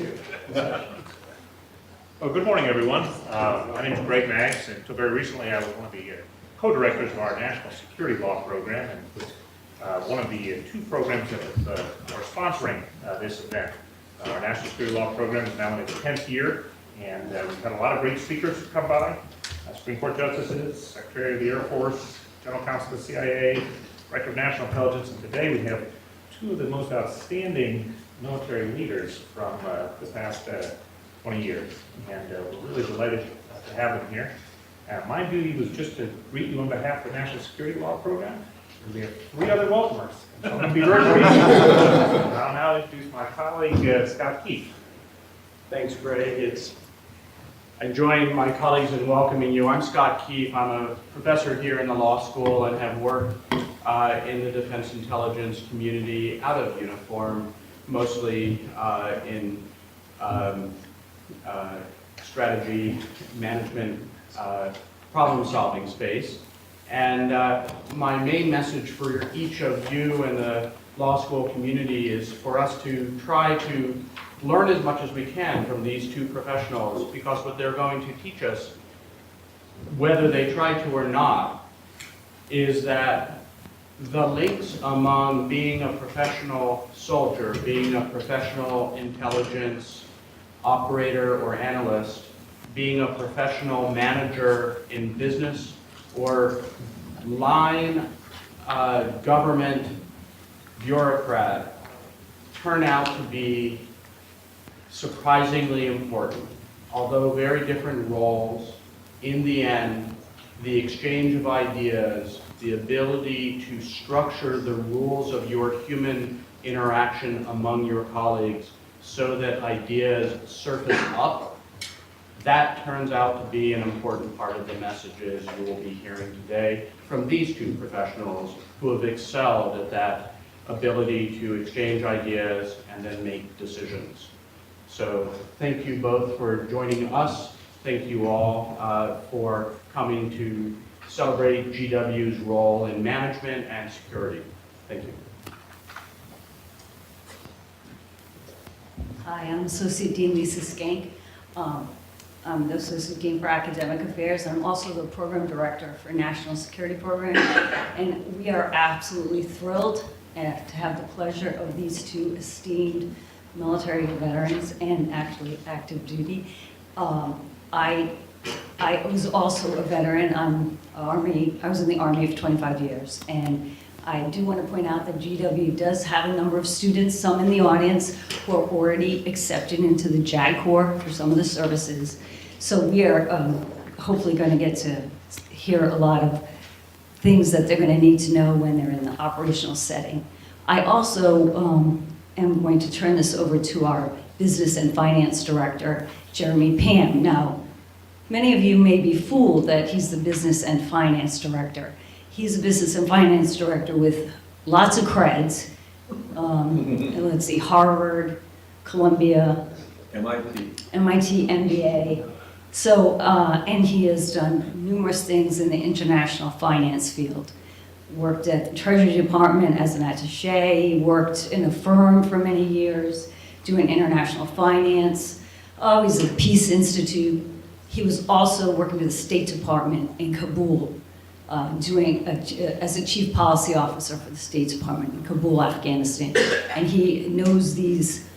you. Well, good morning, everyone. My name is Greg Maggs, and until very recently I was one of the co-directors of our National Security Law Program, and was one of the two programs that are sponsoring this event. Our National Security Law Program is now in its 10th year, and we've had a lot of great speakers come by. Supreme Court justices, Secretary of the Air Force, General Counsel of the CIA, Director of National Intelligence, and today we have two of the most outstanding military leaders from the past 20 years, and we're really delighted to have them here. My duty was just to greet you on behalf of the National Security Law Program. And we have three other welcomers, so I'm going to be very brief. I'll now introduce my colleague, Scott Keefe. Thanks, Greg. I join my colleagues in welcoming you. I'm Scott Keefe. I'm a professor here in the law school and have worked in the defense intelligence community out of uniform, mostly in strategy, management, problem-solving space. And my main message for each of you in the law school community is for us to try to learn as much as we can from these two professionals, because what they're going to teach us, whether they try to or not, is that the links among being a professional soldier, being a professional intelligence operator or analyst, being a professional manager in business, or line government bureaucrat, turn out to be surprisingly important. Although very different roles, in the end, the exchange of ideas, the ability to structure the rules of your human interaction among your colleagues so that ideas surface up, that turns out to be an important part of the messages you will be hearing today from these two professionals who have excelled at that ability to exchange ideas and then make decisions. So thank you both for joining us. Thank you all for coming to celebrate GW's role in management and security. Thank you. Hi, I'm Associate Dean Lisa Skank. I'm the Associate Dean for Academic Affairs. I'm also the Program Director for National Security Program. And we are absolutely thrilled to have the pleasure of these two esteemed military veterans and actually active duty. I was also a veteran. I was in the Army for 25 years. And I do want to point out that GW does have a number of students, some in the audience, who are already accepted into the JAG Corps for some of the services. So we are hopefully going to get to hear a lot of things that they're going to need to know when they're in the operational setting. I also am going to turn this over to our Business and Finance Director, Jeremy Pam. Now, many of you may be fooled that he's the Business and Finance Director. He's a Business and Finance Director with lots of creds. Let's see, Harvard, Columbia, MIT MBA. So, and he has done numerous things in the international finance field. Worked at the Treasury Department as an attaché, worked in a firm for many years, doing international finance. He's at the Peace Institute. He was also working with the State Department in Kabul, as a chief policy officer for the State Department in Kabul, Afghanistan. And he knows these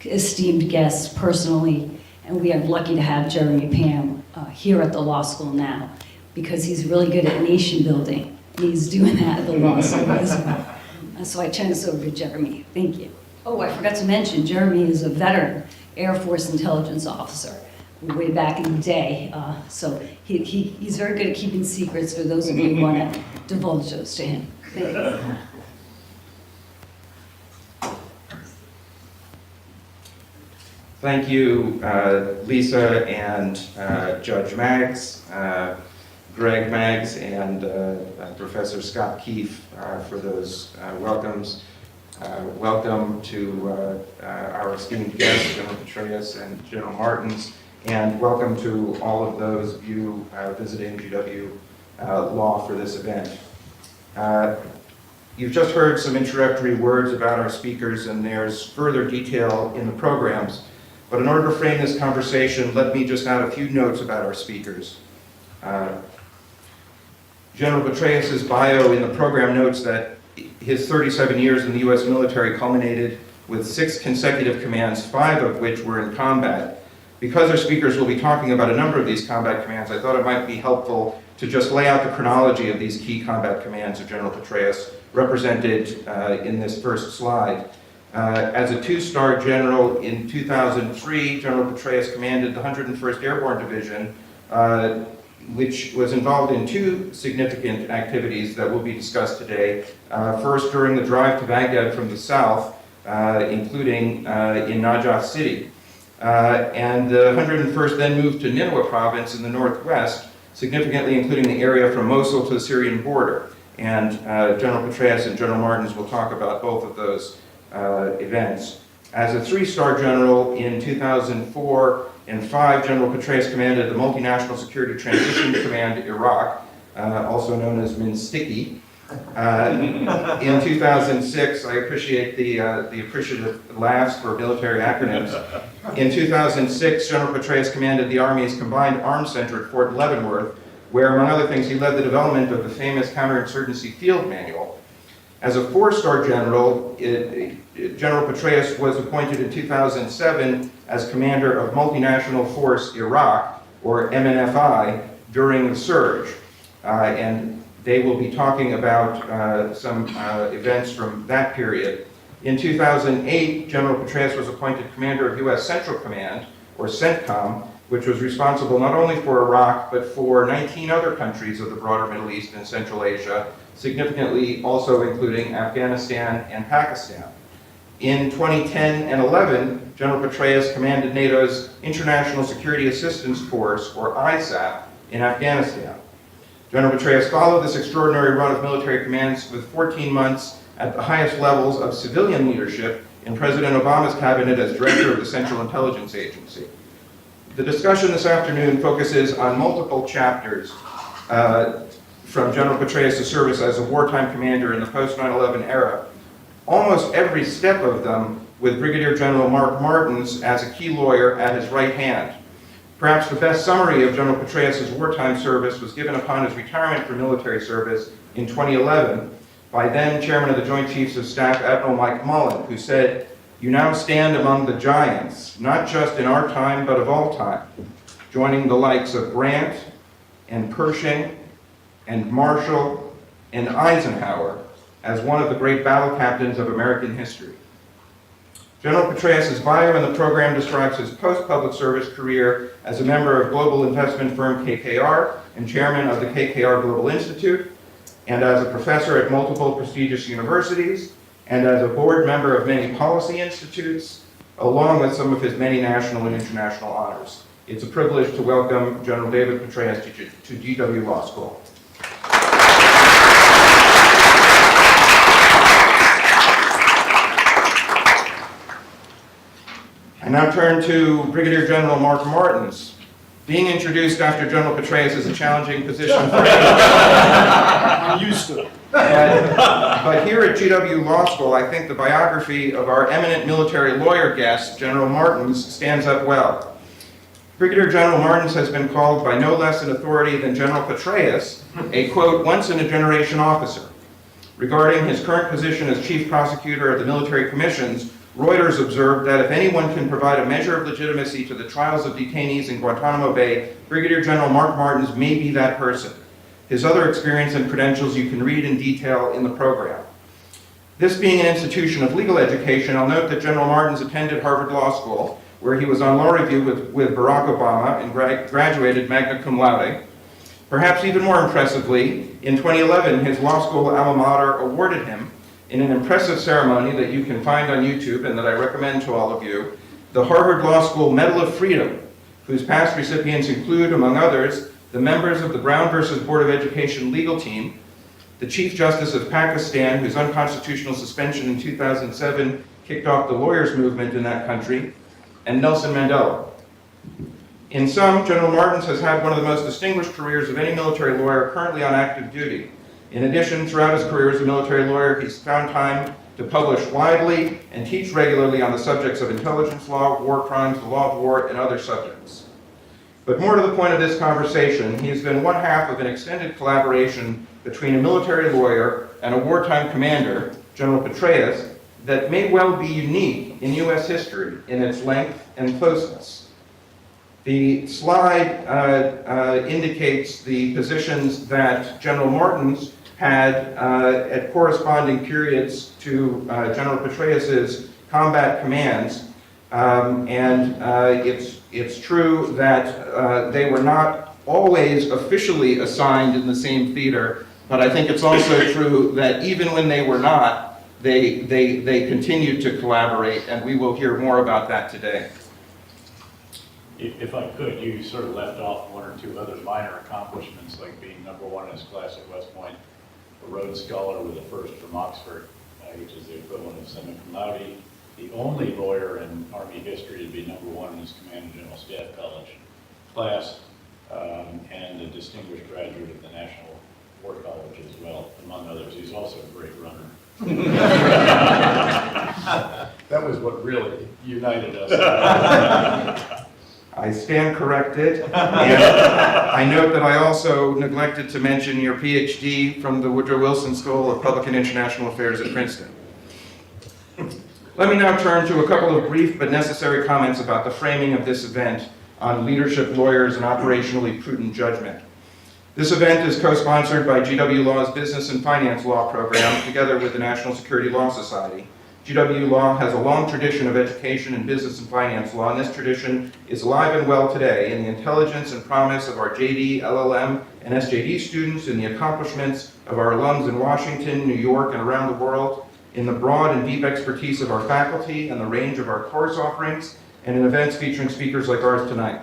esteemed guests personally, and we are lucky to have Jeremy Pam here at the law school now, because he's really good at nation building, and he's doing that at the law school as well. So I turn this over to Jeremy. Thank you. Oh, I forgot to mention, Jeremy is a veteran Air Force intelligence officer way back in the day. So he's very good at keeping secrets for those of you who want to divulge those to him. Thank you. Thank you, Lisa and Judge Maggs, Greg Maggs, and Professor Scott Keefe for those welcomes. Welcome to our esteemed guests, General Petraeus and General Morton, and welcome to all of those of you visiting GW Law for this event. You've just heard some introductory words about our speakers, and there's further detail in the programs. But in order to frame this conversation, let me just add a few notes about our speakers. General Petraeus' bio in the program notes that his 37 years in the U.S. military culminated with 6 consecutive commands, 5 of which were in combat. Because our speakers will be talking about a number of these combat commands, I thought it might be helpful to just lay out the chronology of these key combat commands of General Petraeus, represented in this first slide. As a 2-star general in 2003, General Petraeus commanded the 101st Airborne Division, which was involved in 2 significant activities that will be discussed today. First, during the drive to Baghdad from the south, including in Najaf City. And the 101st then moved to Nineveh province in the northwest, significantly including the area from Mosul to the Syrian border. And General Petraeus and General Martins will talk about both of those events. As a 3-star general in 2004 and 5, General Petraeus commanded the Multinational Security Transition Command Iraq, also known as MNSTICI. In 2006, I appreciate the appreciative laughs for military acronyms. In 2006, General Petraeus commanded the Army's Combined Arms Center at Fort Leavenworth, where, among other things, he led the development of the famous Counterinsurgency Field Manual. As a 4-star general, General Petraeus was appointed in 2007 as commander of Multinational Force Iraq, or MNFI, during the surge. And they will be talking about some events from that period. In 2008, General Petraeus was appointed commander of U.S. Central Command, or CENTCOM, which was responsible not only for Iraq, but for 19 other countries of the broader Middle East and Central Asia, significantly also including Afghanistan and Pakistan. In 2010 and 11, General Petraeus commanded NATO's International Security Assistance Force, or ISAF, in Afghanistan. General Petraeus followed this extraordinary run of military commands with 14 months at the highest levels of civilian leadership in President Obama's cabinet as director of the Central Intelligence Agency. The discussion this afternoon focuses on multiple chapters from General Petraeus' service as a wartime commander in the post-9/11 era, almost every step of them with Brigadier General Mark Martins as a key lawyer at his right hand. Perhaps the best summary of General Petraeus' wartime service was given upon his retirement from military service in 2011 by then Chairman of the Joint Chiefs of Staff, Admiral Mike Mullen, who said, "You now stand among the giants, not just in our time, but of all time, joining the likes of Grant and Pershing and Marshall and Eisenhower as one of the great battle captains of American history." General Petraeus' bio in the program describes his post-public service career as a member of global investment firm KKR and chairman of the KKR Global Institute, and as a professor at multiple prestigious universities, and as a board member of many policy institutes, along with some of his many national and international honors. It's a privilege to welcome General David Petraeus to GW Law School. I now turn to Brigadier General Mark Martins. Being introduced after General Petraeus is a challenging position for anyone. I'm used to it. But here at GW Law School, I think the biography of our eminent military lawyer guest, General Martins, stands up well. Brigadier General Martins has been called by no less an authority than General Petraeus a, quote, once-in-a-generation officer. Regarding his current position as Chief Prosecutor of the Military Commissions, Reuters observed that if anyone can provide a measure of legitimacy to the trials of detainees in Guantanamo Bay, Brigadier General Mark Martins may be that person. His other experience and credentials you can read in detail in the program. This being an institution of legal education, I'll note that General Martins attended Harvard Law School, where he was on law review with Barack Obama and graduated magna cum laude. Perhaps even more impressively, in 2011, his law school alma mater awarded him, in an impressive ceremony that you can find on YouTube and that I recommend to all of you, the Harvard Law School Medal of Freedom, whose past recipients include, among others, the members of the Brown versus Board of Education legal team, the Chief Justice of Pakistan, whose unconstitutional suspension in 2007 kicked off the lawyers' movement in that country, and Nelson Mandela. In sum, General Martins has had one of the most distinguished careers of any military lawyer currently on active duty. In addition, throughout his career as a military lawyer, he's found time to publish widely and teach regularly on the subjects of intelligence law, war crimes, the law of war, and other subjects. But more to the point of this conversation, he has been one half of an extended collaboration between a military lawyer and a wartime commander, General Petraeus, that may well be unique in U.S. history in its length and closeness. The slide indicates the positions that General Morton's had at corresponding periods to General Petraeus's combat commands, it's true that they were not always officially assigned in the same theater, but I think it's also true that even when they were not, they continued to collaborate, and we will hear more about that today. If I could, you sort of left off one or two other minor accomplishments, like being #1 in his class at West Point, a Rhodes Scholar with a first from Oxford, which is the equivalent of summa cum laude, the only lawyer in Army history to be #1 in his Command and General Staff College class, and a distinguished graduate of the National War College as well, among others. He's also a great runner. That was what really united us. I stand corrected, and I note that I also neglected to mention your PhD from the Woodrow Wilson School of Public and International Affairs at Princeton. Let me now turn to a couple of brief but necessary comments about the framing of this event on leadership, lawyers, and operationally prudent judgment. This event is co-sponsored by GW Law's Business and Finance Law program, together with the National Security Law Society. GW Law has a long tradition of education in business and finance law, and this tradition is alive and well today in the intelligence and promise of our JD, LLM, and SJD students, in the accomplishments of our alums in Washington, New York, and around the world, in the broad and deep expertise of our faculty and the range of our course offerings, and in events featuring speakers like ours tonight.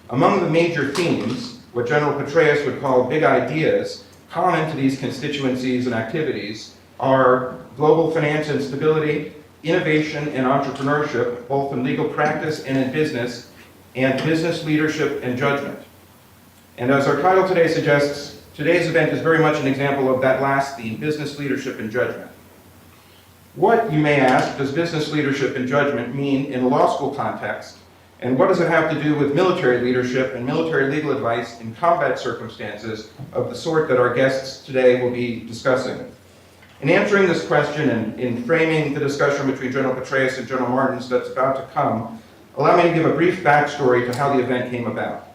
Among the major themes, what General Petraeus would call big ideas, common to these constituencies and activities, are global finance and stability, innovation and entrepreneurship, both in legal practice and in business, and business leadership and judgment. And as our title today suggests, today's event is very much an example of that last theme, business leadership and judgment. What, you may ask, does business leadership and judgment mean in a law school context, and what does it have to do with military leadership and military legal advice in combat circumstances of the sort that our guests today will be discussing? In answering this question and in framing the discussion between General Petraeus and General Martins that's about to come, allow me to give a brief backstory to how the event came about.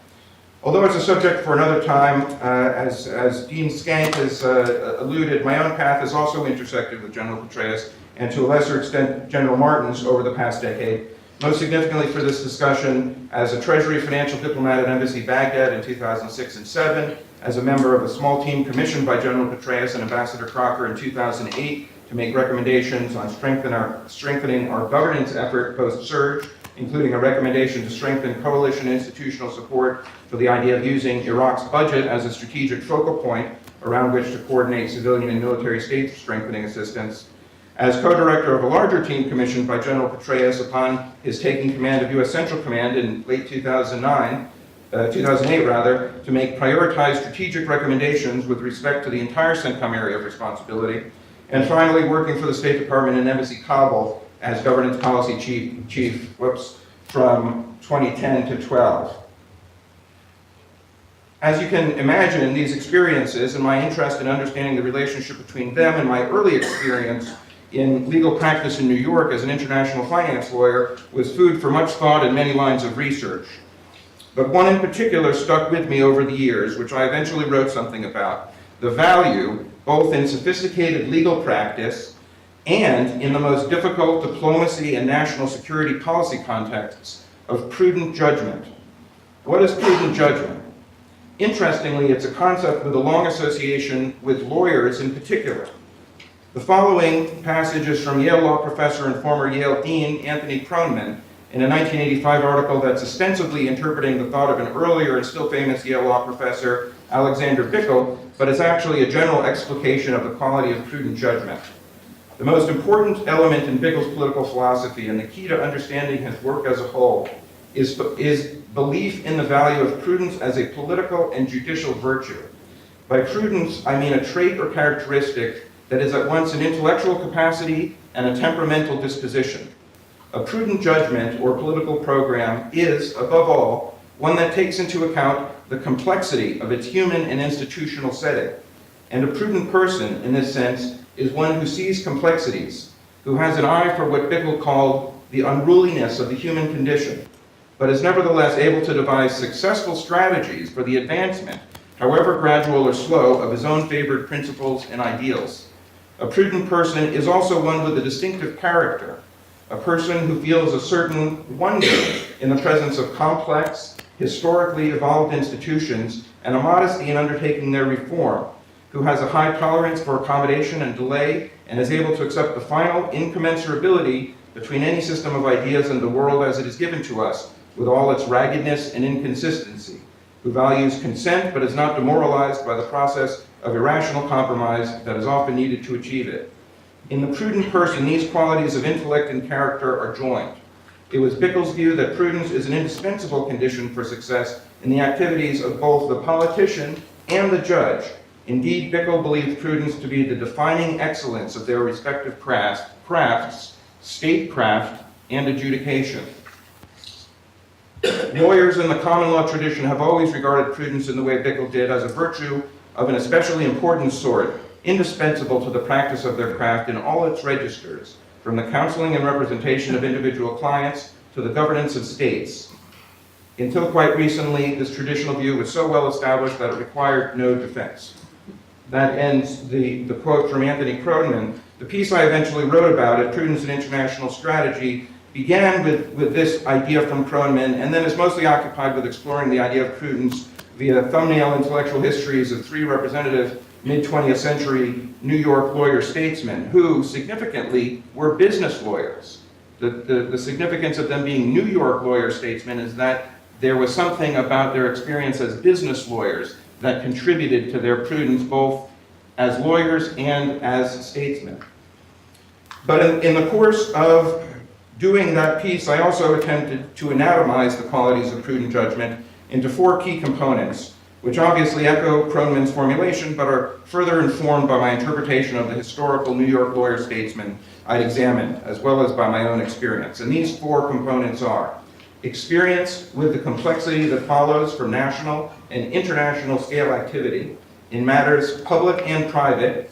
Although it's a subject for another time, as Dean Skank has alluded, my own path has also intersected with General Petraeus, and to a lesser extent, General Martins over the past decade, most significantly for this discussion as a Treasury financial diplomat at Embassy Baghdad in 2006 and 2007, as a member of a small team commissioned by General Petraeus and Ambassador Crocker in 2008 to make recommendations on strengthening our governance effort post-surge, including a recommendation to strengthen coalition institutional support for the idea of using Iraq's budget as a strategic focal point around which to coordinate civilian and military state strengthening assistance. As co-director of a larger team commissioned by General Petraeus upon his taking command of U.S. Central Command in late 2008 to make prioritized strategic recommendations with respect to the entire CENTCOM area of responsibility. And finally, working for the State Department in Embassy Kabul as governance policy chief from 2010 to 12. As you can imagine, these experiences and my interest in understanding the relationship between them and my early experience in legal practice in New York as an international finance lawyer was food for much thought and many lines of research. But one in particular stuck with me over the years, which I eventually wrote something about: the value, both in sophisticated legal practice and in the most difficult diplomacy and national security policy contexts, of prudent judgment. What is prudent judgment? Interestingly, it's a concept with a long association with lawyers in particular. The following passage is from Yale law professor and former Yale dean Anthony Croneman in a 1985 article that's ostensibly interpreting the thought of an earlier and still famous Yale law professor, Alexander Bickel, but is actually a general explication of the quality of prudent judgment. The most important element in Bickel's political philosophy, and the key to understanding his work as a whole, is belief in the value of prudence as a political and judicial virtue. By prudence, I mean a trait or characteristic that is at once an intellectual capacity and a temperamental disposition. A prudent judgment or political program is, above all, one that takes into account the complexity of its human and institutional setting. And a prudent person, in this sense, is one who sees complexities, who has an eye for what Bickle called the unruliness of the human condition, but is nevertheless able to devise successful strategies for the advancement, however gradual or slow, of his own favored principles and ideals. A prudent person is also one with a distinctive character, a person who feels a certain wonder in the presence of complex, historically evolved institutions and a modesty in undertaking their reform, who has a high tolerance for accommodation and delay and is able to accept the final incommensurability between any system of ideas and the world as it is given to us, with all its raggedness and inconsistency, who values consent but is not demoralized by the process of irrational compromise that is often needed to achieve it. In the prudent person, these qualities of intellect and character are joined. It was Bickle's view that prudence is an indispensable condition for success in the activities of both the politician and the judge. Indeed, Bickle believed prudence to be the defining excellence of their respective crafts, statecraft, and adjudication. Lawyers in the common law tradition have always regarded prudence in the way Bickle did as a virtue of an especially important sort, indispensable to the practice of their craft in all its registers, from the counseling and representation of individual clients to the governance of states. Until quite recently, this traditional view was so well established that it required no defense. That ends the quote from Anthony Cronin. The piece I eventually wrote about it, Prudence and International Strategy, began with this idea from Cronin and then is mostly occupied with exploring the idea of prudence via thumbnail intellectual histories of three representative mid-20th century New York lawyer statesmen who, significantly, were business lawyers. The significance of them being New York lawyer statesmen is that there was something about their experience as business lawyers that contributed to their prudence both as lawyers and as statesmen. But in the course of doing that piece, I also attempted to anatomize the qualities of prudent judgment into four key components, which obviously echo Cronin's formulation, but are further informed by my interpretation of the historical New York lawyer statesmen I'd examined, as well as by my own experience. And these four components are: experience with the complexity that follows from national and international scale activity in matters public and private.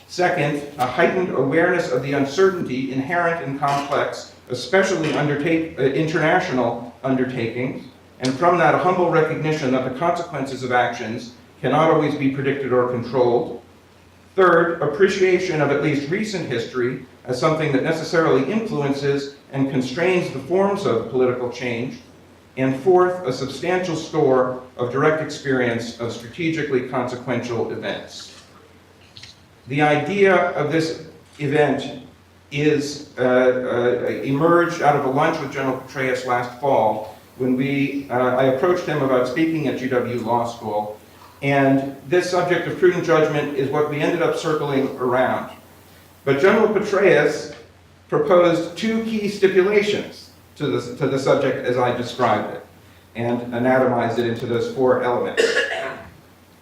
Second, a heightened awareness of the uncertainty inherent in complex, especially international undertakings, and from that a humble recognition that the consequences of actions cannot always be predicted or controlled. Third, appreciation of at least recent history as something that necessarily influences and constrains the forms of political change. And fourth, a substantial store of direct experience of strategically consequential events. The idea of this event is emerged out of a lunch with General Petraeus last fall when I approached him about speaking at GW Law School, and this subject of prudent judgment is what we ended up circling around. But General Petraeus proposed two key stipulations to the subject as I described it, and anatomized it into those four elements.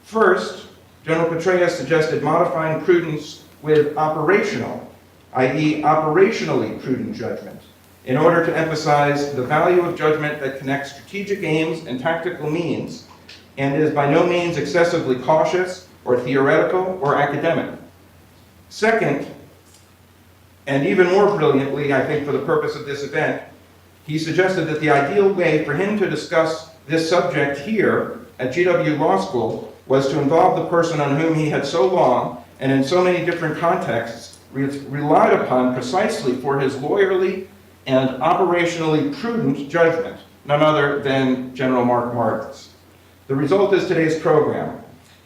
First, General Petraeus suggested modifying prudence with operational, i.e. operationally prudent judgment, in order to emphasize the value of judgment that connects strategic aims and tactical means, and is by no means excessively cautious or theoretical or academic. Second, and even more brilliantly, I think for the purpose of this event, he suggested that the ideal way for him to discuss this subject here at GW Law School was to involve the person on whom he had so long and in so many different contexts relied upon precisely for his lawyerly and operationally prudent judgment, none other than General Mark Martins. The result is today's program.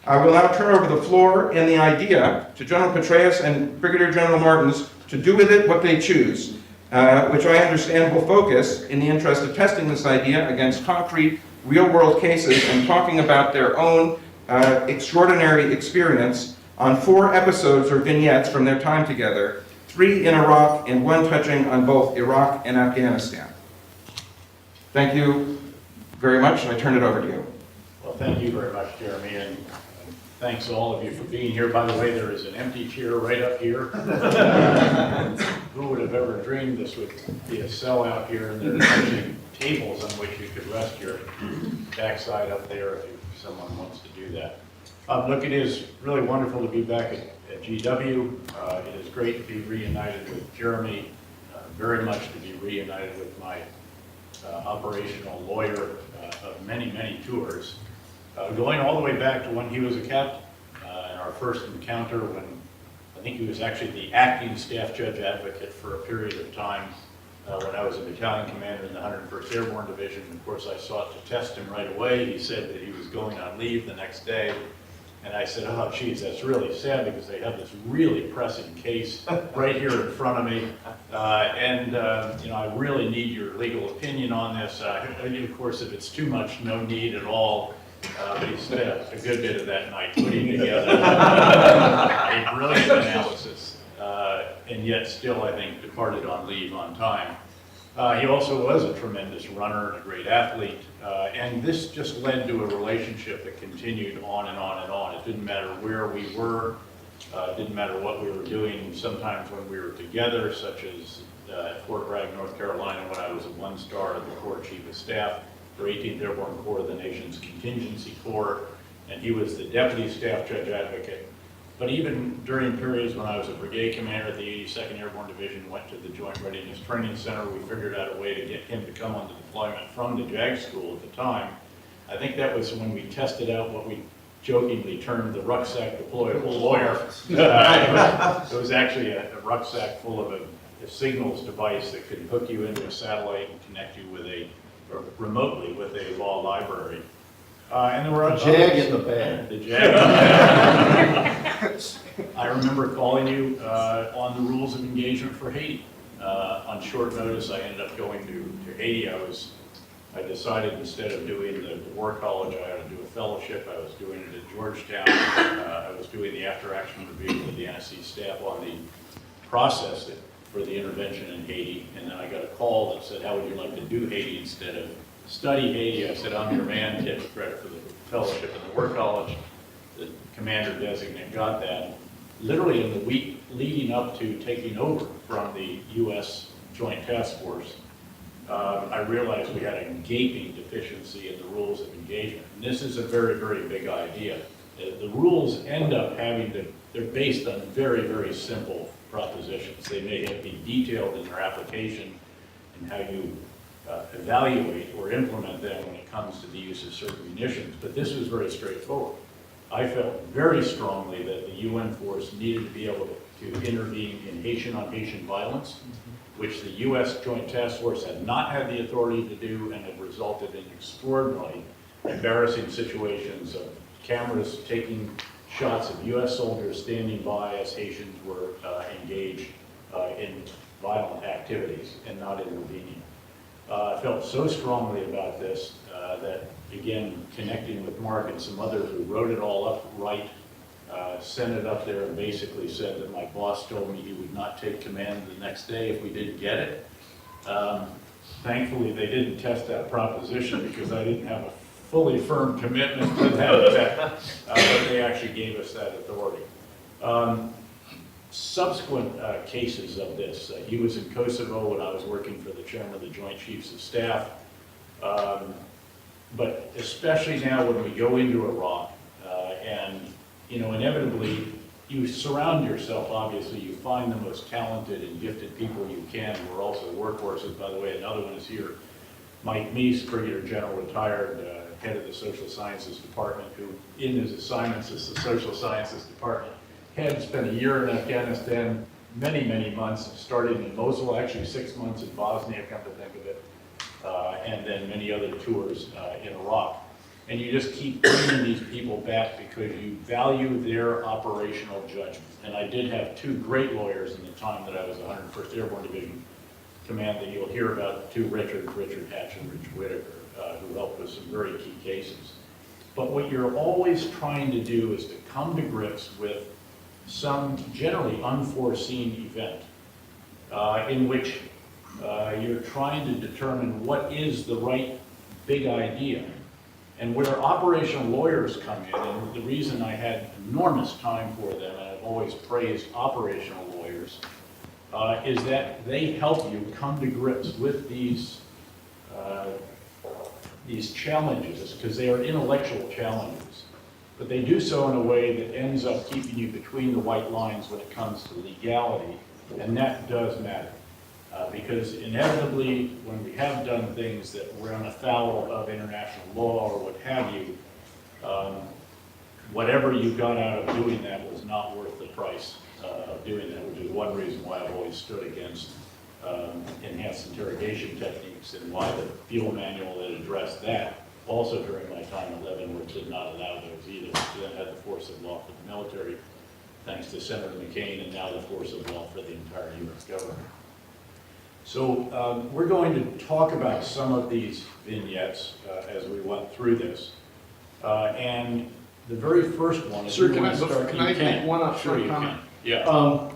I will now turn over the floor and the idea to General Petraeus and Brigadier General Martins to do with it what they choose, which I understand will focus, in the interest of testing this idea against concrete, real-world cases and talking about their own extraordinary experience on 4 episodes or vignettes from their time together, 3 in Iraq and 1 touching on both Iraq and Afghanistan. Thank you very much, and I turn it over to you. Well, thank you very much, Jeremy, and thanks all of you for being here. By the way, there is an empty chair right up here. Who would have ever dreamed this would be a cell out here, and there's actually tables on which you could rest your backside up there if someone wants to do that. Look, it is really wonderful to be back at GW. It is great to be reunited with Jeremy, very much to be reunited with my operational lawyer of many, many tours. Going all the way back to when he was a captain, in our first encounter when I think he was actually the acting staff judge advocate for a period of time when I was a battalion commander in the 101st Airborne Division. Of course, I sought to test him right away. He said that he was going on leave the next day. And I said, oh, geez, that's really sad because they have this really pressing case right here in front of me. You know, I really need your legal opinion on this. Of course, if it's too much, no need at all. But he spent a good bit of that night putting together a brilliant analysis, and yet still, I think, departed on leave on time. He also was a tremendous runner and a great athlete, and this just led to a relationship that continued on and on and on. It didn't matter where we were, it didn't matter what we were doing. Sometimes when we were together, such as at Fort Bragg, North Carolina, when I was a one-star at the Corps Chief of Staff for 18th Airborne Corps, the nation's contingency corps, and he was the Deputy Staff Judge Advocate. But even during periods when I was a brigade commander at the 82nd Airborne Division, went to the Joint Readiness Training Center, we figured out a way to get him to come on to deployment from the JAG school at the time. I think that was when we tested out what we jokingly termed the rucksack deployable lawyer. It was actually a rucksack full of a signals device that could hook you into a satellite and connect you with remotely with a law library. And there were Jag in the bag. The Jag in the bag. I remember calling you on the rules of engagement for Haiti. On short notice, I ended up going to Haiti. I decided instead of doing the war college, I ought to do a fellowship. I was doing it at Georgetown. I was doing the after-action review with the NSC staff on the process for the intervention in Haiti. And then I got a call that said, how would you like to do Haiti instead of study Haiti? I said, I'm your man, take credit for the fellowship in the war college. The commander designate got that. Literally in the week leading up to taking over from the U.S. Joint Task Force, I realized we had a gaping deficiency in the rules of engagement. And this is a very, very big idea. The rules end up they're based on very, very simple propositions. They may be detailed in their application and how you evaluate or implement them when it comes to the use of certain munitions, but this was very straightforward. I felt very strongly that the UN force needed to be able to intervene in Haitian-on-Haitian violence, which the U.S. Joint Task Force had not had the authority to do, and had resulted in extraordinarily embarrassing situations of cameras taking shots of U.S. soldiers standing by as Haitians were engaged in violent activities and not intervening. I felt so strongly about this that, again, connecting with Mark and some others who wrote it all up right, sent it up there and basically said that my boss told me he would not take command the next day if we didn't get it. Thankfully, they didn't test that proposition because I didn't have a fully firm commitment to that, but they actually gave us that authority. Subsequent cases of this, he was in Kosovo when I was working for the chairman of the Joint Chiefs of Staff, but especially now when we go into Iraq, and you know, inevitably you surround yourself, obviously you find the most talented and gifted people you can, who are also workhorses. By the way, another one is here, Mike Meese, Brigadier General, retired, head of the Social Sciences Department, who in his assignments as the Social Sciences Department had spent a year in Afghanistan, many, many months, starting in Mosul, actually 6 months in Bosnia, come to think of it, and then many other tours in Iraq. And you just keep bringing these people back because you value their operational judgment. And I did have two great lawyers in the time that I was 101st Airborne Division Command that you'll hear about, two Richard Hatch and Rich Whitaker, who helped with some very key cases. But what you're always trying to do is to come to grips with some generally unforeseen event in which you're trying to determine what is the right big idea And where operational lawyers come in, and the reason I had enormous time for them, and I've always praised operational lawyers, is that they help you come to grips with these challenges, because they are intellectual challenges. But they do so in a way that ends up keeping you between the white lines when it comes to legality, and that does matter. Because inevitably, when we have done things that run afoul of international law or what have you, whatever you got out of doing that was not worth the price of doing that, which is one reason why I've always stood against enhanced interrogation techniques, and why the fuel manual that addressed that, also during my time at Leavenworth, did not allow those either. We then had the force of law for the military, thanks to Senator McCain, and now the force of law for the entire U.S. government. So we're going to talk about some of these vignettes as we went through this. And the very first one is... Sir, can I make one up Sure, you comment? can. Yeah.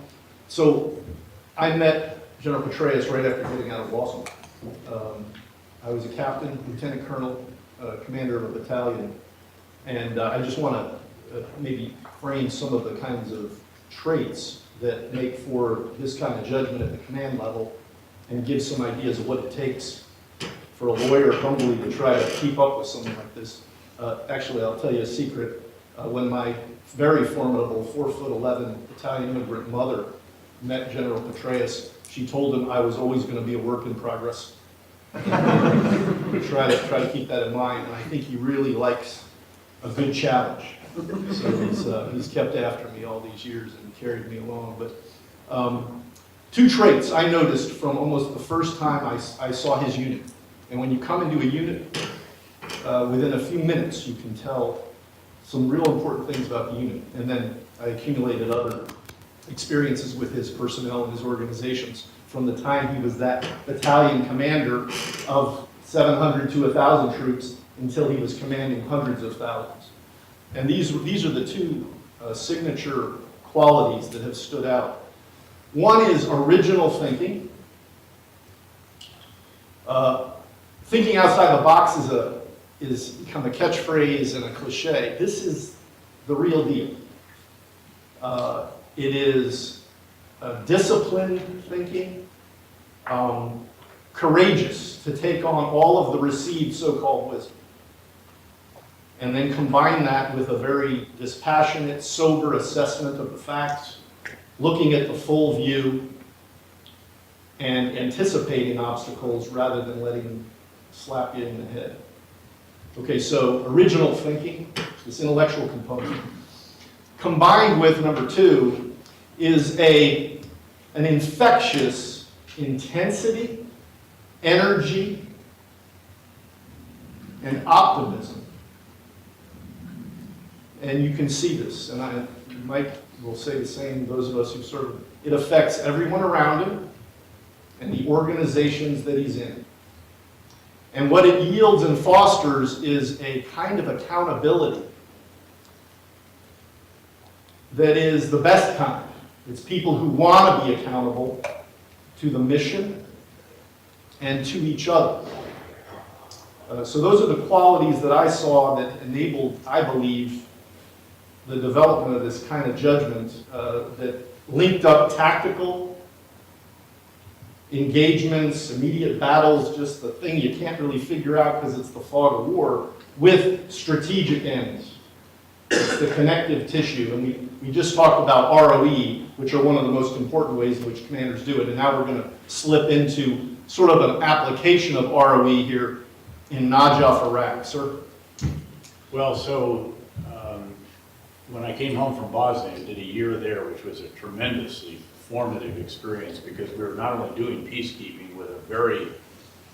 So I met General Petraeus right after getting out of law school. I was a captain, lieutenant colonel, commander of a battalion, and I just want to maybe frame some of the kinds of traits that make for this kind of judgment at the command level, and give some ideas of what it takes for a lawyer humbly to try to keep up with something like this. Actually, I'll tell you a secret. When my very formidable 4'11" Italian immigrant mother met General Petraeus, she told him I was always going to be a work in progress. Try to keep that in mind, and I think he really likes a good challenge. So he's kept after me all these years and carried me along. But two traits I noticed from almost the first time I saw his unit. And when you come into a unit, within a few minutes you can tell some real important things about the unit. And then I accumulated other experiences with his personnel and his organizations from the time he was that battalion commander of 700 to 1,000 troops until he was commanding hundreds of thousands. And these are the two signature qualities that have stood out. One is original thinking. Thinking outside the box is become a catchphrase and a cliche. This is the real deal. It is disciplined thinking, courageous to take on all of the received so-called wisdom, and then combine that with a very dispassionate, sober assessment of the facts, looking at the full view, and anticipating obstacles rather than letting them slap you in the head. Okay, so original thinking, this intellectual component, combined with number two, is an infectious intensity, energy, and optimism. And you can see this, and Mike will say the same, those of us who serve. It affects everyone around him and the organizations that he's in. And what it yields and fosters is a kind of accountability that is the best kind. It's people who want to be accountable to the mission and to each other. So those are the qualities that I saw that enabled, I believe, the development of this kind of judgment that linked up tactical engagements, immediate battles, just the thing you can't really figure out because it's the fog of war, with strategic ends. It's the connective tissue. And we just talked about ROE, which are one of the most important ways in which commanders do it. And now we're going to slip into sort of an application of ROE here in Najaf, Iraq. Sir? Well, so when I came home from Bosnia, I did a year there, which was a tremendously formative experience because we were not only doing peacekeeping with a very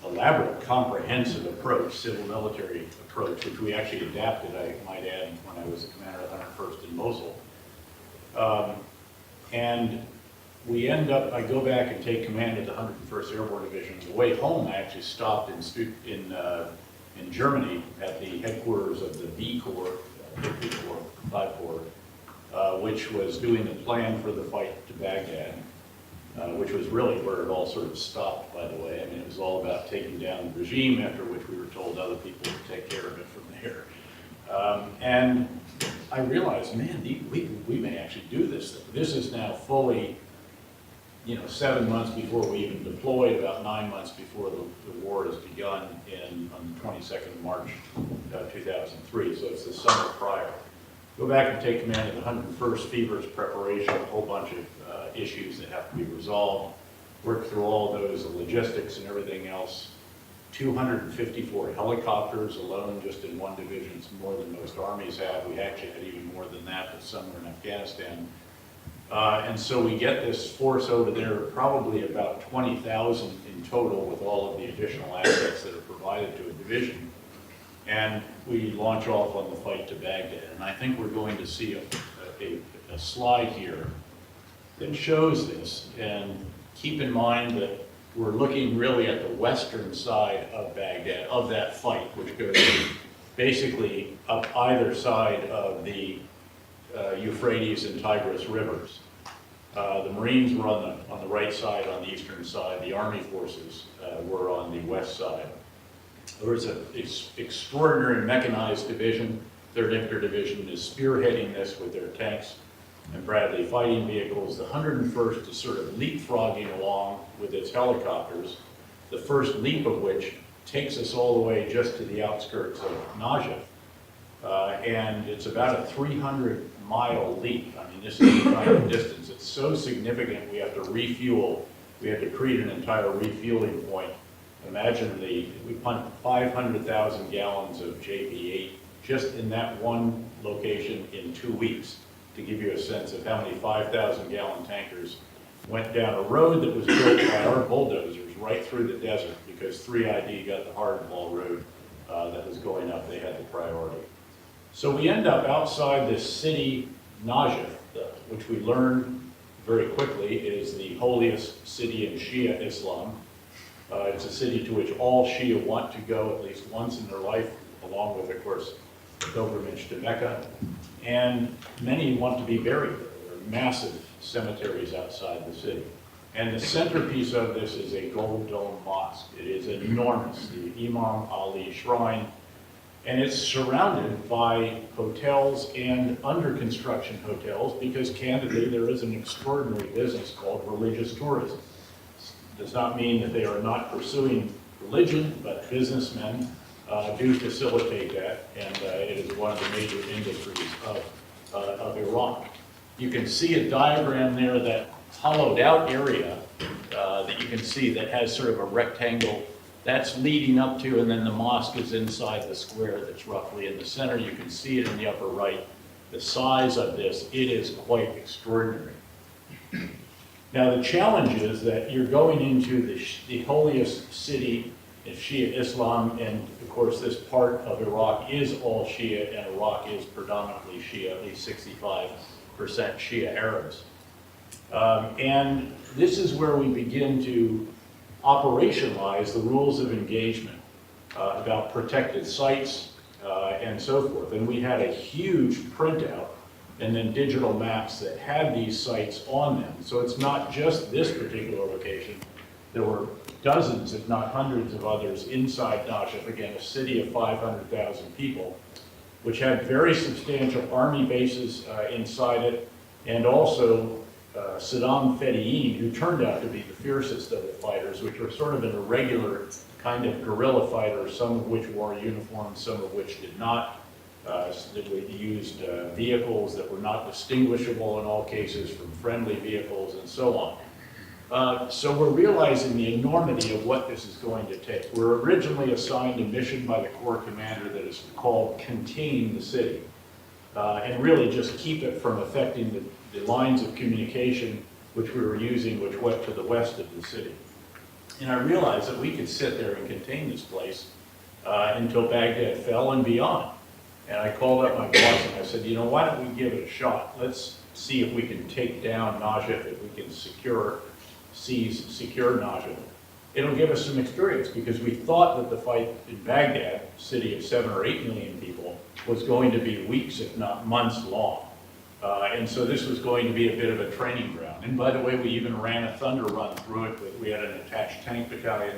elaborate, comprehensive approach, civil-military approach, which we actually adapted, I might add, when I was the commander of the 101st in Mosul. And we end up, I go back and take command of the 101st Airborne Division. On the way home, I actually stopped in Germany at the headquarters of the V Corps, 5 Corps, which was doing the plan for the fight to Baghdad, which was really where it all sort of stopped, by the way. I mean, it was all about taking down the regime, after which we were told other people would take care of it from there. And I realized, man, we may actually do this thing. This is now fully, 7 months before we even deployed, about 9 months before the war has begun on the 22nd of March 2003. So it's the summer prior. Go back and take command of the 101st Fevers preparation, a whole bunch of issues that have to be resolved. Work through all those, the logistics and everything else. 254 helicopters alone just in one division. It's more than most armies have. We actually had even more than that, but some were in Afghanistan. And so we get this force over there, probably about 20,000 in total with all of the additional assets that are provided to a division. And we launch off on the fight to Baghdad. And I think we're going to see a slide here that shows this. And keep in mind that we're looking really at the western side of Baghdad, of that fight, which goes basically up either side of the Euphrates and Tigris rivers. The Marines were on the right side, on the eastern side. The Army forces were on the west side. There was an extraordinary mechanized division. 3rd Infantry Division is spearheading this with their tanks and Bradley fighting vehicles. The 101st is sort of leapfrogging along with its helicopters, the first leap of which takes us all the way just to the outskirts of Najaf. And it's about a 300-mile leap. I mean, this is the kind of distance. It's so significant we have to refuel. We had to create an entire refueling point. Imagine we pumped 500,000 gallons of JP8 just in that one location in 2 weeks, to give you a sense of how many 5,000-gallon tankers went down a road that was built by our bulldozers right through the desert, because 3ID got the hardball road that was going up. They had the priority. So we end up outside this city, Najaf, which we learned very quickly is the holiest city in Shia Islam. It's a city to which all Shia want to go at least once in their life, along with, of course, pilgrimage to Mecca. And many want to be buried there. There are massive cemeteries outside the city. And the centerpiece of this is a gold dome mosque. It is enormous, the Imam Ali Shrine. And it's surrounded by hotels and under construction hotels because, candidly, there is an extraordinary business called religious tourism. It does not mean that they are not pursuing religion, but businessmen do facilitate that, and it is one of the major industries of Iraq. You can see a diagram there, that hollowed out area that you can see that has sort of a rectangle that's leading up to, and then the mosque is inside the square that's roughly in the center. You can see it in the upper right. The size of this, it is quite extraordinary. Now the challenge is that you're going into the holiest city in Shia Islam, and of course this part of Iraq is all Shia, and Iraq is predominantly Shia, at least 65% Shia Arabs. And this is where we begin to operationalize the rules of engagement about protected sites and so forth. And we had a huge printout and then digital maps that had these sites on them. So it's not just this particular location. There were dozens, if not hundreds of others inside Najaf, again, a city of 500,000 people, which had very substantial army bases inside it, and also Saddam Fedayeen, who turned out to be the fiercest of the fighters, which were sort of an irregular kind of guerrilla fighters, some of which wore uniforms, some of which did not. That used vehicles that were not distinguishable in all cases from friendly vehicles and so on. So we're realizing the enormity of what this is going to take. We're originally assigned a mission by the Corps commander that is called Contain the City, and really just keep it from affecting the lines of communication which we were using, which went to the west of the city. And I realized that we could sit there and contain this place until Baghdad fell and beyond. And I called up my boss and I said, why don't we give it a shot? Let's see if we can take down Najaf, if we can secure Najaf. It'll give us some experience, because we thought that the fight in Baghdad, a city of 7 or 8 million people, was going to be weeks, if not months long. And so this was going to be a bit of a training ground. And by the way, we even ran a thunder run through it. We had an attached tank battalion,